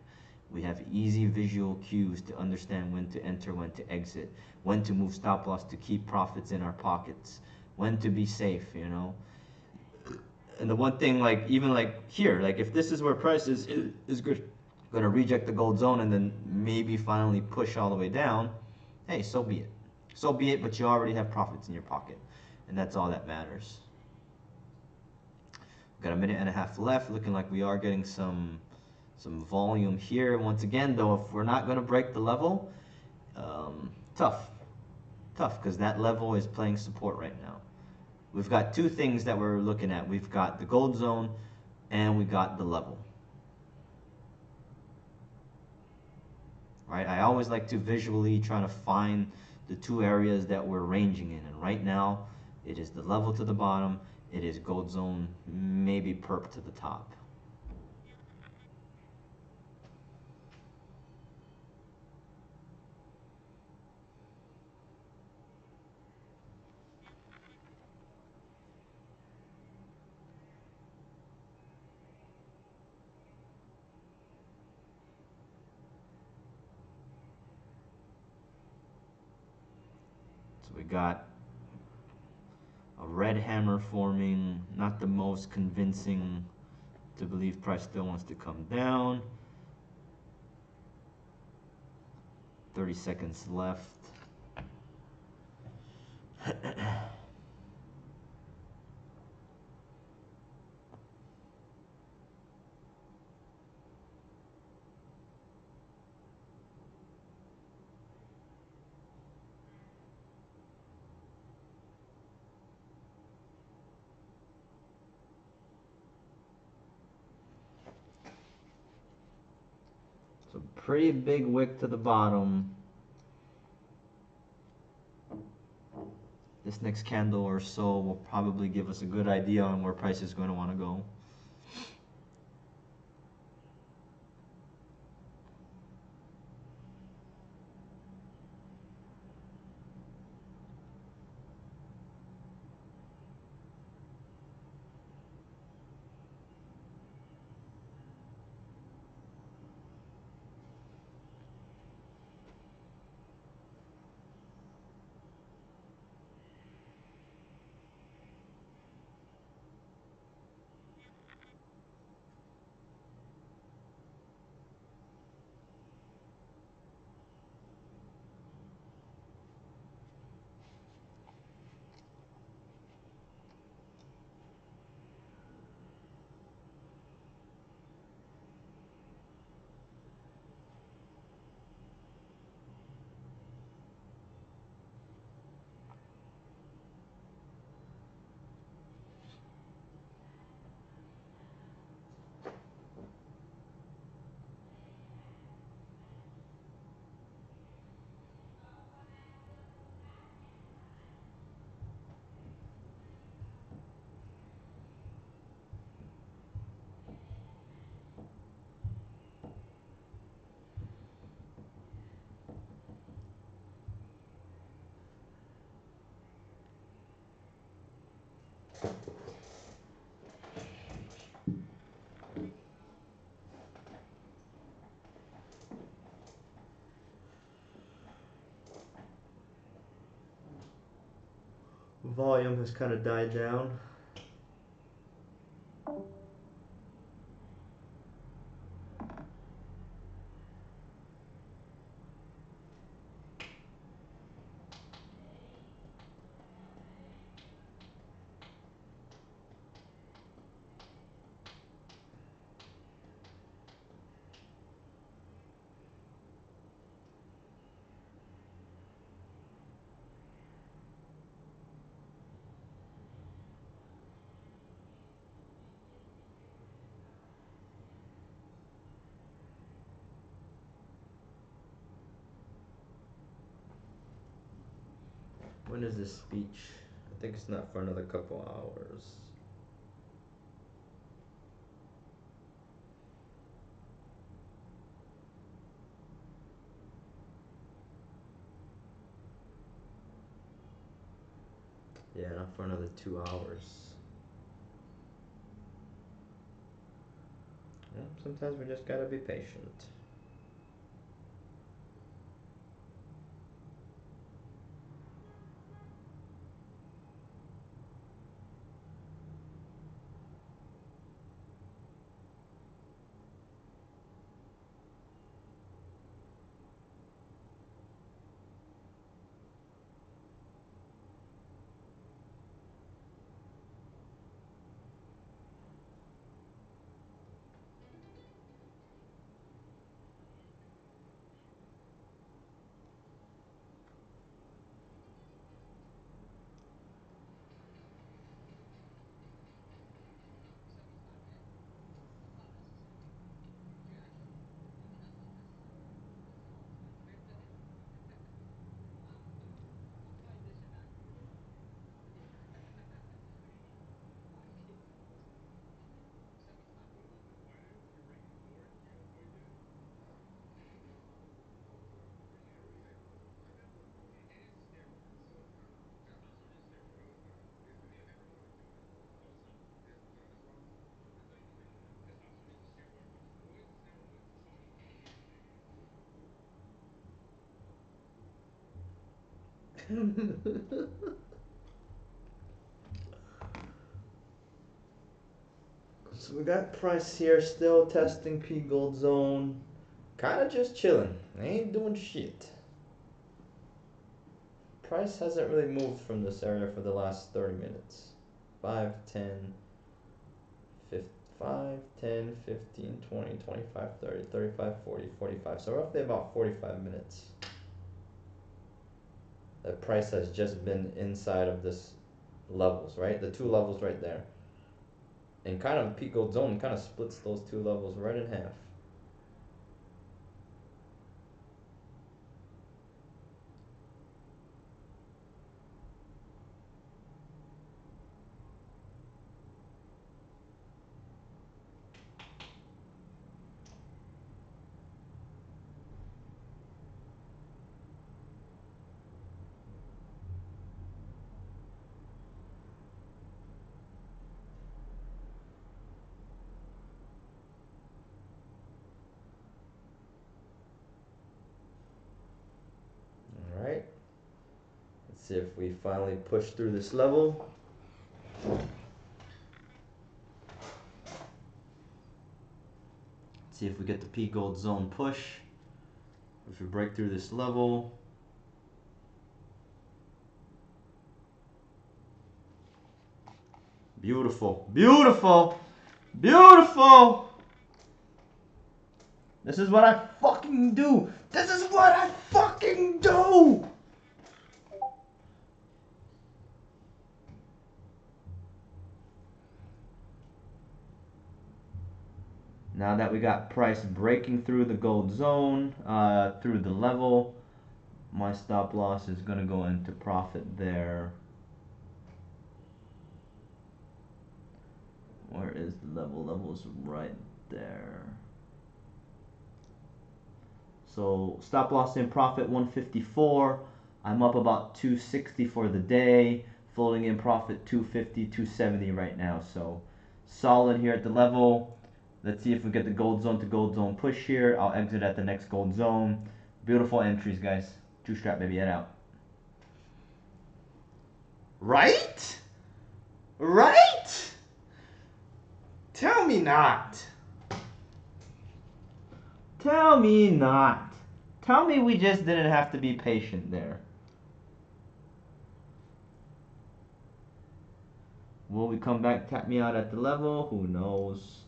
we have easy visual cues to understand when to enter, when to exit, when to move stop loss to keep profits in our pockets, when to be safe, you know. And the one thing, like even like here, like if this is where price is good, gonna reject the gold zone and then maybe finally push all the way down, hey, so be it. So be it, but you already have profits in your pocket, and that's all that matters. Got a minute and a half left, looking like we are getting some volume here. Once again, though, if we're not going to break the level, tough, because that level is playing support right now. We've got two things that we're looking at. We've got the gold zone, and we got the level. Right? I always like to visually try to find the two areas that we're ranging in, and right now, it is the level to the bottom. It is gold zone, maybe perp to the top. So we got a red hammer forming, not the most convincing to believe price still wants to come down. 30 seconds left. pretty big wick to the bottom. This next candle or so will probably give us a good idea on where price is going to want to go. Volume has kind of died down. When is this speech? I think it's not for another couple hours. Yeah, not for another 2 hours. Well, sometimes we just gotta be patient. So we got price here still testing P gold zone. Kinda just chilling. Ain't doing shit. Price hasn't really moved from this area for the last 30 minutes. 5, 10, 5, 10, 15, 20, 25, 30, 35, 40, 45. So roughly about 45 minutes. The price has just been inside of this levels, right? The two levels right there. And kind of peak gold zone kind of splits those two levels right in half. See if we finally push through this level. See if we get the P gold zone push. If we break through this level. Beautiful, beautiful, beautiful. This is what I fucking do. This is what I fucking do. Now that we got price breaking through the gold zone, through the level, my stop loss is gonna go into profit there. Where is the level? Level's right there. So stop loss in profit 154. I'm up about 260 for the day. Floating in profit 250, 270 right now. So solid here at the level. Let's see if we get the gold zone to gold zone push here. I'll exit at the next gold zone. Beautiful entries, guys. Two strap, baby, head out. Right? Right? Tell me not. Tell me not. Tell me we just didn't have to be patient there. Will we come back, tap me out at the level? Who knows?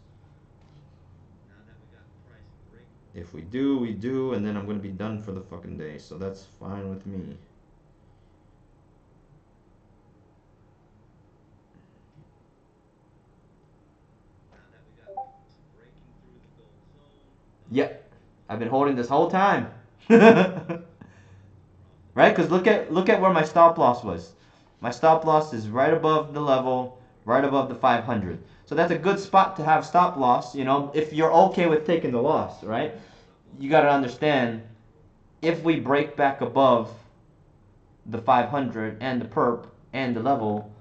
If we do, we do, and then I'm going to be done for the fucking day, so that's fine with me. Yep, I've been holding this whole time. Right? Because look at where my stop loss was. My stop loss is right above the level, right above the 500. So that's a good spot to have stop loss, you know, if you're okay with taking the loss, right? You got to understand, if we break back above the 500 and the perp and the level,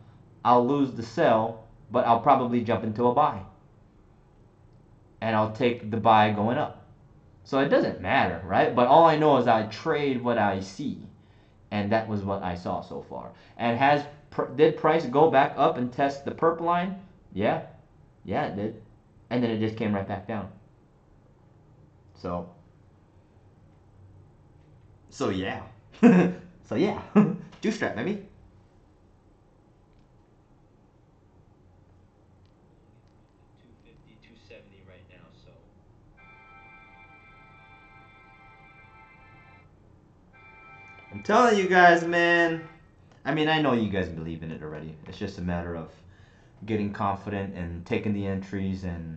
I'll lose the sell, but I'll probably jump into a buy. And I'll take the buy going up. So it doesn't matter, right? But all I know is I trade what I see. And that was what I saw so far. And did price go back up and test the perp line? Yeah. Yeah, it did. And then it just came right back down. So yeah. So yeah. Juice strap, maybe. I'm telling you guys, man. I mean, I know you guys believe in it already. It's just a matter of getting confident and taking the entries and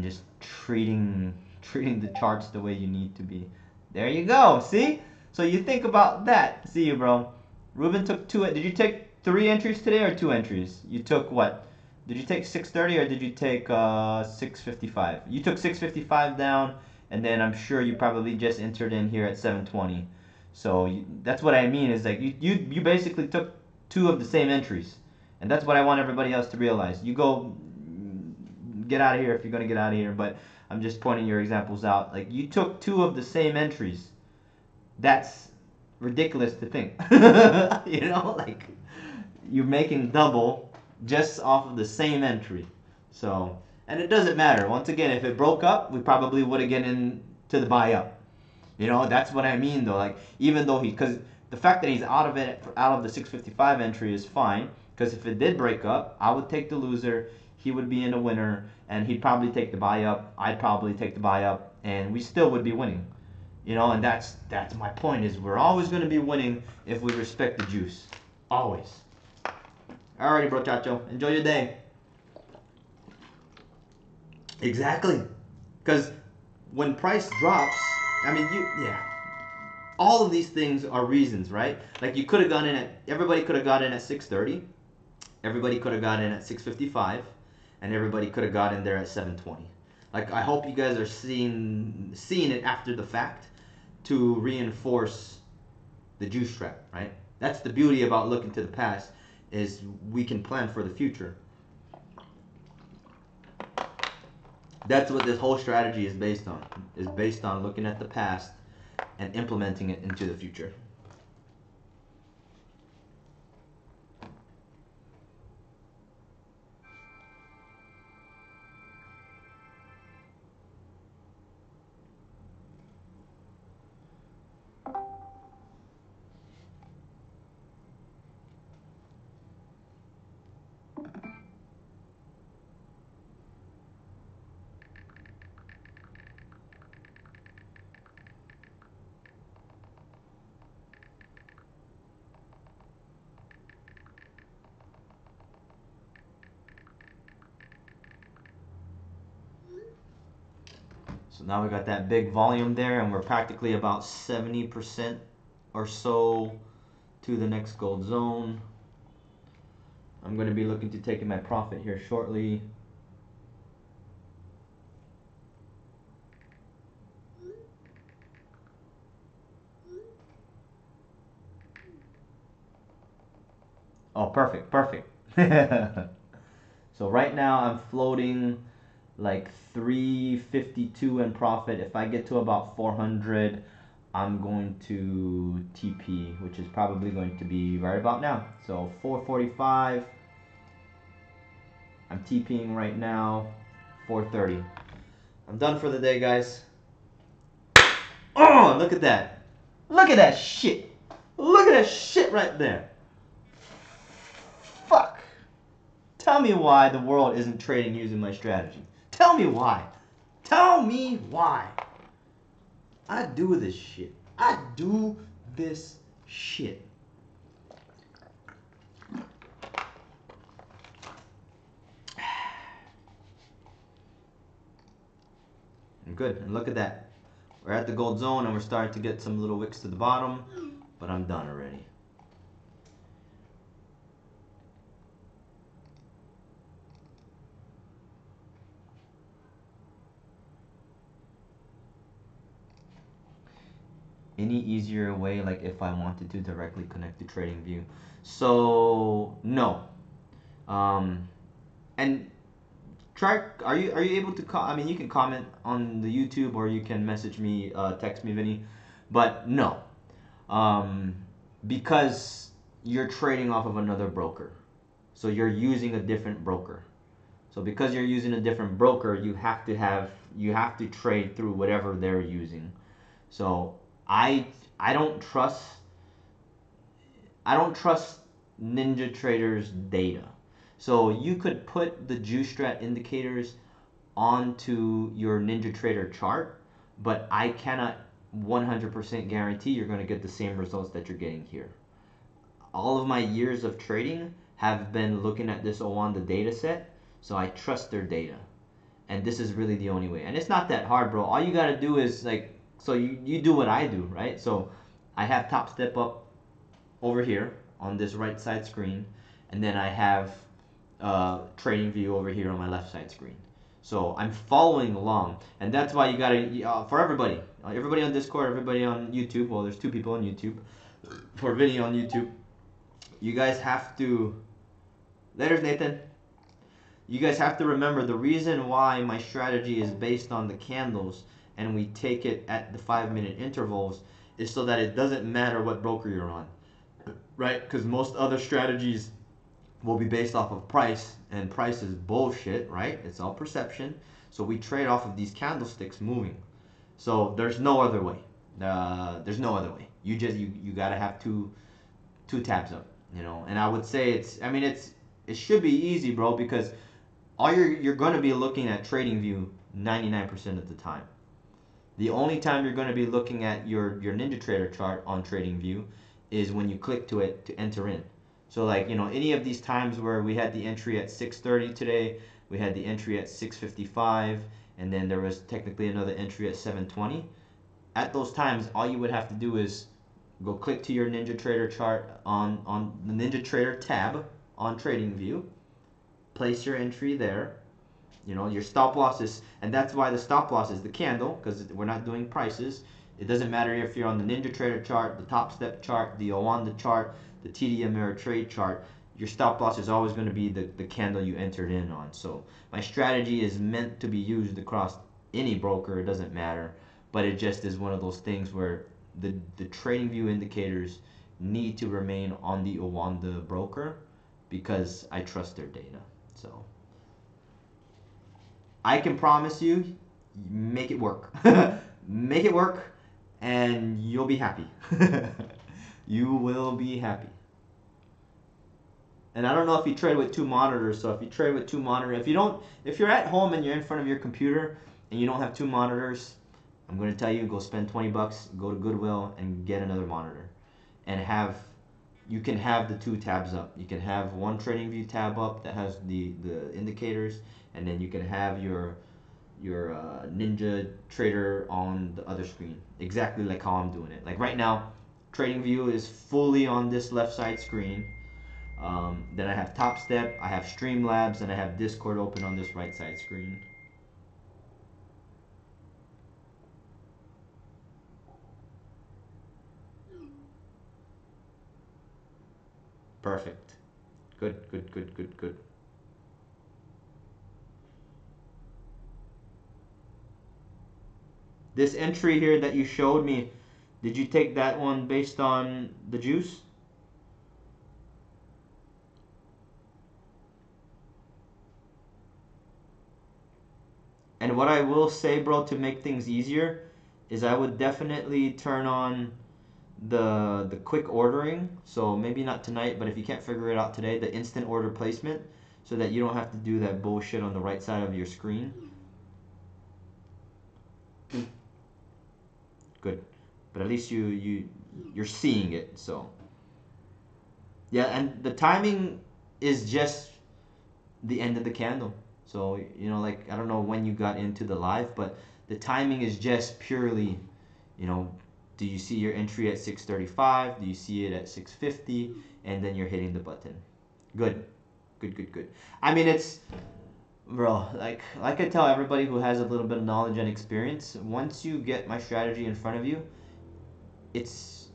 just treating the charts the way you need to be. There you go. See? So you think about that. See you, bro. Ruben took two. Did you take 3 entries today or 2 entries? You took what? Did you take 630 or did you take 655? You took 655 down, and then I'm sure you probably just entered in here at 720. So that's what I mean is like you basically took 2 of the same entries, and that's what I want everybody else to realize. You go get out of here if you're gonna get out of here, but I'm just pointing your examples out. Like you took 2 of the same entries. That's ridiculous to think. You know, like you're making double just off of the same entry. So, and it doesn't matter. Once again, if it broke up, we probably would have get into the buy up. You know, that's what I mean though. Like even though because the fact that he's out of the 655 entry is fine. Because if it did break up, I would take the loser. He would be in a winner, and he'd probably take the buy up. I'd probably take the buy up, and we still would be winning. You know, and that's my point is we're always going to be winning if we respect the juice. Always. Alrighty, bro, chacho. Enjoy your day. Exactly. Because when price drops, I mean, all of these things are reasons, right? Like you could have gone in everybody could have got in at 630. Everybody could have got in at 655. And everybody could have got in there at 720. Like I hope you guys are seeing it after the fact to reinforce the juice trap, right? That's the beauty about looking to the past is we can plan for the future. That's what this whole strategy is based on. Is based on looking at the past and implementing it into the future. So now we got that big volume there, and we're practically about 70% or so to the next gold zone. I'm going to be looking to take my profit here shortly. Oh, perfect, perfect. So right now I'm floating like 352 in profit. If I get to about 400, I'm going to TP, which is probably going to be right about now. So 445. I'm TPing right now. 430. I'm done for the day, guys. Oh, look at that. Look at that shit. Look at that shit right there. Fuck. Tell me why the world isn't trading using my strategy. Tell me why. Tell me why. I do this shit. I do this shit. I'm good. And look at that. We're at the gold zone and we're starting to get some little wicks to the bottom, but I'm done already. Any easier way, like if I wanted to directly connect to TradingView? So no. And try. Are you able to? I mean, you can comment on the YouTube or you can message me, text me, Vinny. But no, because you're trading off of another broker, so you're using a different broker. So because you're using a different broker, you have to trade through whatever they're using. So I don't trust NinjaTrader's data. So you could put the Strat indicators onto your NinjaTrader chart, but I cannot 100% guarantee you're going to get the same results that you're getting here. All of my years of trading have been looking at this Owanda data set, so I trust their data. And this is really the only way. And it's not that hard, bro. All you got to do is like, so you do what I do, right? So I have top step up over here on this right side screen, and then I have TradingView over here on my left side screen. So I'm following along, and that's why you gotta, for everybody on Discord, everybody on YouTube, well there's 2 people on YouTube, for video on YouTube, you guys have to, later Nathan, you guys have to remember the reason why my strategy is based on the candles and we take it at the 5-minute intervals is so that it doesn't matter what broker you're on, right? Because most other strategies will be based off of price, and price is bullshit, right? It's all perception. So we trade off of these candlesticks moving. So there's no other way. There's no other way. You gotta have two tabs up, you know. And I would say it should be easy, bro, because all you're gonna be looking at TradingView 99% of the time. The only time you're gonna be looking at your NinjaTrader chart on TradingView is when you click to it to enter in. So like, you know, any of these times where we had the entry at 6:30 today, we had the entry at 6:55, and then there was technically another entry at 7:20. At those times, all you would have to do is go click to your NinjaTrader chart on the NinjaTrader tab on TradingView, place your entry there, you know, your stop losses, and that's why the stop loss is the candle, because we're not doing prices. It doesn't matter if you're on the NinjaTrader chart, the Top Step chart, the Owanda chart, the TD Ameritrade chart, your stop loss is always going to be the candle you entered in on. So my strategy is meant to be used across any broker, it doesn't matter, but it just is one of those things where the TradingView indicators need to remain on the Owanda broker because I trust their data. So I can promise you, make it work. Make it work and you'll be happy. You will be happy. And I don't know if you trade with 2 monitors, so if you trade with 2 monitors, if you're at home and you're in front of your computer and you don't have 2 monitors, I'm going to tell you, go spend 20 bucks, go to Goodwill and get another monitor. And you can have the 2 tabs up. You can have one TradingView tab up that has the indicators, and then you can have your Ninja Trader on the other screen, exactly like how I'm doing it. Like right now, Trading View is fully on this left side screen. Then I have Top Step, I have Streamlabs, and I have Discord open on this right side screen. Perfect. Good, good, good, good, good. This entry here that you showed me, did you take that one based on the juice? And what I will say, bro, to make things easier, is I would definitely turn on the quick ordering. So maybe not tonight, but if you can't figure it out today, the instant order placement, so that you don't have to do that bullshit on the right side of your screen. Good, but at least you're seeing it. So yeah, and the timing is just the end of the candle. So you know, like I don't know when you got into the live, but the timing is just purely, you know, do you see your entry at 6:35? Do you see it at 6:50? And then you're hitting the button. Good, good, good, good. I mean, it's, bro, like I tell everybody who has a little bit of knowledge and experience, once you get my strategy in front of you, it's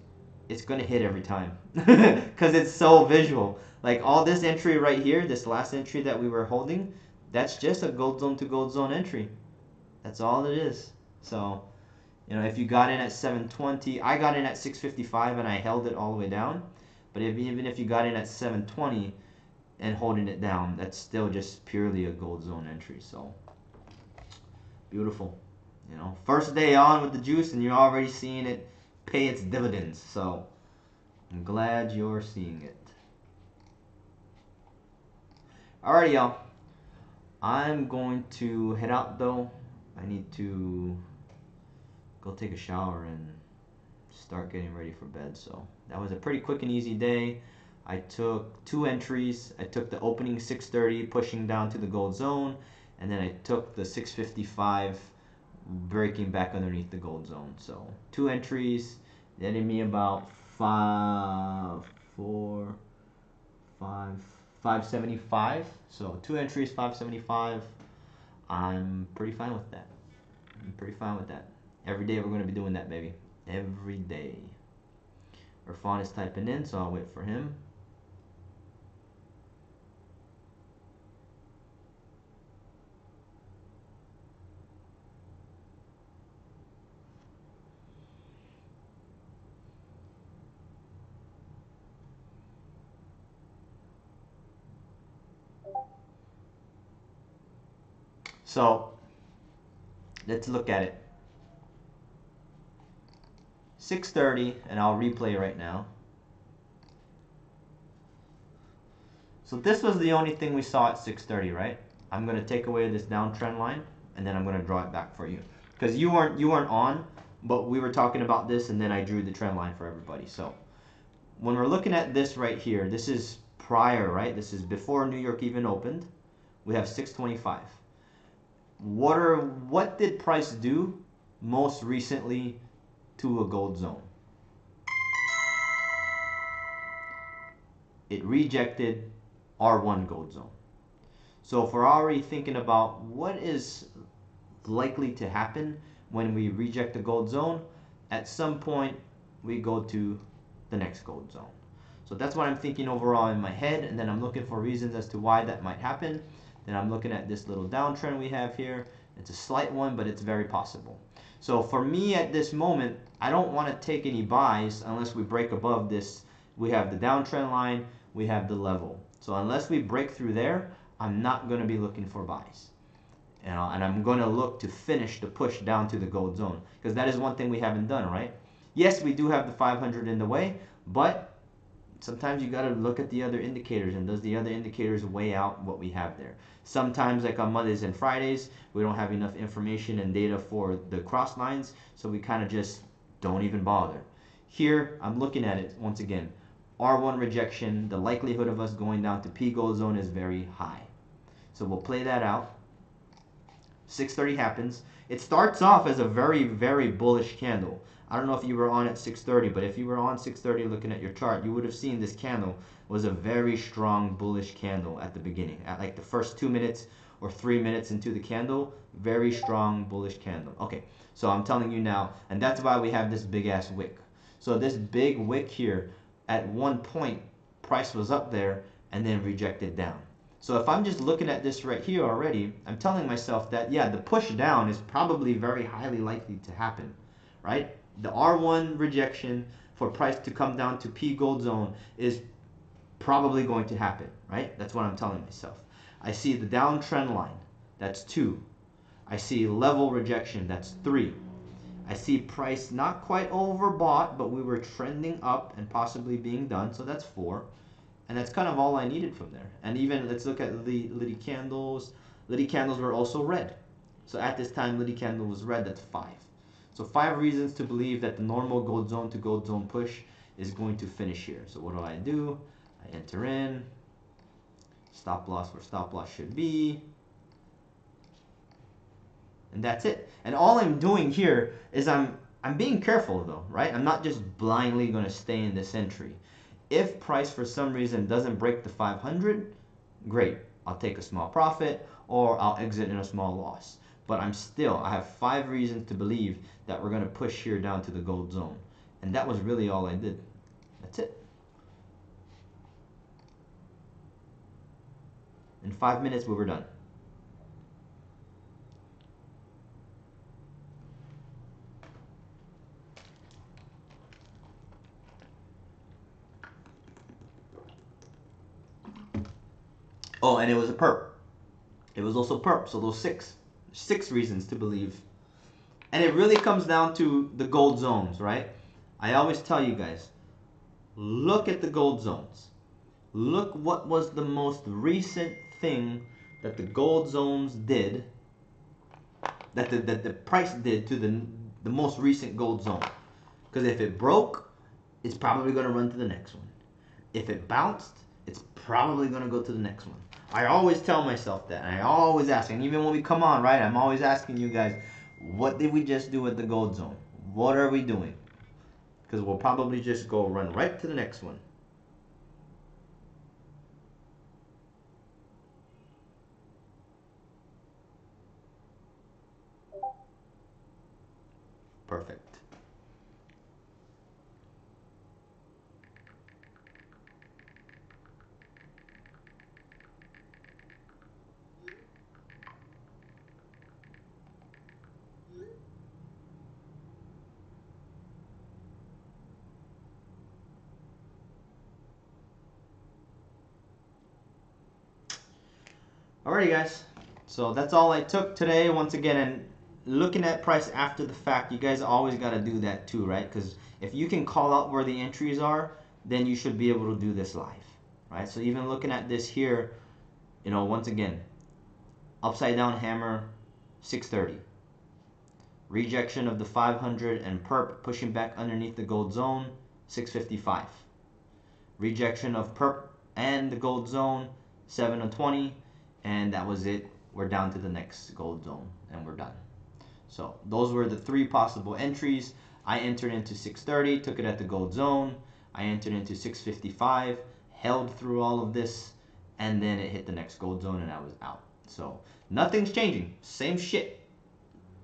gonna hit every time because it's so visual. Like all this entry right here, this last entry that we were holding, that's just a gold zone to gold zone entry. That's all it is. So, you know, if you got in at 720, I got in at 655 and I held it all the way down. But even if you got in at 720 and holding it down, that's still just purely a gold zone entry. So, beautiful. You know, first day on with the juice and you're already seeing it pay its dividends. So, I'm glad you're seeing it. Alrighty, y'all. I'm going to head out though. I need to go take a shower and start getting ready for bed. So that was a pretty quick and easy day. I took 2 entries. I took the opening 630 pushing down to the gold zone, and then I took the 655 breaking back underneath the gold zone. So 2 entries, netting me about 575. So 2 entries, 575. I'm pretty fine with that. Every day we're going to be doing that, baby. Every day. Irfan is typing in, so I'll wait for him. So, let's look at it. 6:30, and I'll replay right now. So this was the only thing we saw at 6:30, right? I'm going to take away this downtrend line, and then I'm going to draw it back for you. Because you weren't on, but we were talking about this, and then I drew the trend line for everybody. So when we're looking at this right here, this is prior, right? This is before New York even opened. We have 625. What did price do most recently to a gold zone? It rejected R1 gold zone. So if we're already thinking about what is likely to happen when we reject the gold zone, at some point we go to the next gold zone. So that's what I'm thinking overall in my head, and then I'm looking for reasons as to why that might happen. Then I'm looking at this little downtrend we have here. It's a slight one, but it's very possible. So for me at this moment, I don't want to take any buys unless we break above this. We have the downtrend line, we have the level. So unless we break through there, I'm not going to be looking for buys. You know, and I'm going to look to finish the push down to the gold zone, because that is one thing we haven't done, right? Yes, we do have the 500 in the way, but sometimes you got to look at the other indicators, and does the other indicators weigh out what we have there? Sometimes, like on Mondays and Fridays, we don't have enough information and data for the cross lines, so we kind of just don't even bother. Here, I'm looking at it once again. R1 rejection, the likelihood of us going down to P gold zone is very high. So we'll play that out. 6:30 happens. It starts off as a very, very bullish candle. I don't know if you were on at 6:30, but if you were on 6:30 looking at your chart, you would have seen this candle was a very strong bullish candle at the beginning. At like the first 2 minutes or 3 minutes into the candle, very strong bullish candle. Okay, so I'm telling you now, and that's why we have this big ass wick. So this big wick here, at one point, price was up there and then rejected down. So if I'm just looking at this right here already, I'm telling myself that, yeah, the push down is probably very highly likely to happen, right? The R1 rejection for price to come down to P gold zone is probably going to happen, right? That's what I'm telling myself. I see the downtrend line, that's 2. I see level rejection, that's 3. I see price not quite overbought, but we were trending up and possibly being done, so that's 4. And that's kind of all I needed from there. And even, let's look at the Liddy candles. Liddy candles were also red. So at this time, Liddy candle was red, that's 5. So 5 reasons to believe that the normal gold zone to gold zone push is going to finish here. So what do? I enter in, stop loss where stop loss should be. And that's it. And all I'm doing here is I'm being careful though, right? I'm not just blindly going to stay in this entry. If price for some reason doesn't break the 500, great. I'll take a small profit or I'll exit in a small loss. But I have 5 reasons to believe that we're going to push here down to the gold zone. And that was really all I did. That's it. In 5 minutes we were done. Oh, and it was a perp. It was also perp, so those 6 reasons to believe. And it really comes down to the gold zones, right? I always tell you guys, look at the gold zones. Look what was the most recent thing that the gold zones did, that the price did to the most recent gold zone. Because if it broke, it's probably going to run to the next one. If it bounced, it's probably going to go to the next one. I always tell myself that, and I always ask, and even when we come on, right, I'm always asking you guys, what did we just do with the gold zone? What are we doing? Because we'll probably just go run right to the next one. Perfect. Alrighty guys, so that's all I took today. Once again, and looking at price after the fact, you guys always got to do that too, right? Because if you can call out where the entries are, then you should be able to do this live, right? So even looking at this here, you know, once again, upside down hammer, 630. Rejection of the 500 and perp pushing back underneath the gold zone, 655. Rejection of perp and the gold zone, 720. And that was it. We're down to the next gold zone and we're done. So those were the 3 possible entries. I entered into 630, took it at the gold zone. I entered into 655, held through all of this, and then it hit the next gold zone and I was out. So nothing's changing. Same shit.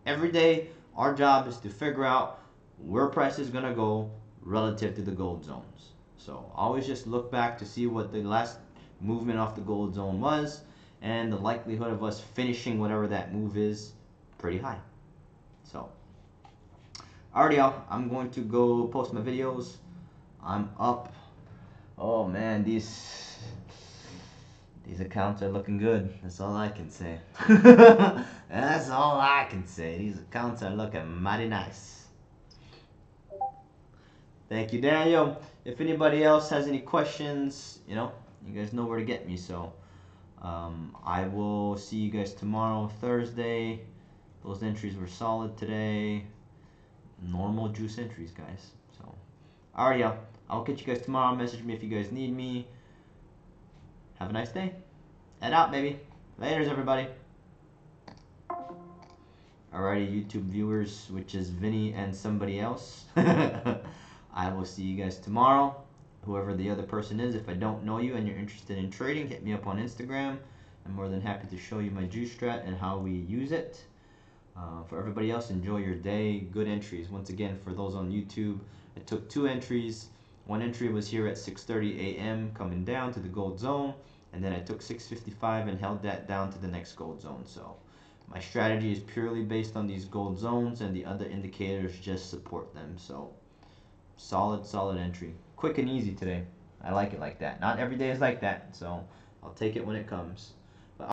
Every day, our job is to figure out where price is going to go relative to the gold zones. So always just look back to see what the last movement off the gold zone was, and the likelihood of us finishing whatever that move is pretty high. So, alrighty y'all, I'm going to go post my videos. I'm up. Oh man, these accounts are looking good. That's all I can say. That's all I can say. These accounts are looking mighty nice. Thank you, Daniel. If anybody else has any questions, you know, you guys know where to get me. So I will see you guys tomorrow, Thursday. Those entries were solid today. Normal juice entries, guys. So, alright, y'all. I'll catch you guys tomorrow. Message me if you guys need me. Have a nice day. Head out, baby. Laters, everybody. Alrighty, YouTube viewers, which is Vinny and somebody else. I will see you guys tomorrow. Whoever the other person is, if I don't know you and you're interested in trading, hit me up on Instagram. I'm more than happy to show you my juice strat and how we use it. For everybody else, enjoy your day. Good entries. Once again, for those on YouTube, I took 2 entries. One entry was here at 6:30 a.m. coming down to the gold zone, and then I took 6:55 and held that down to the next gold zone. So my strategy is purely based on these gold zones, and the other indicators just support them. So solid entry. Quick and easy today. I like it like that. Not every day is like that, so I'll take it when it comes.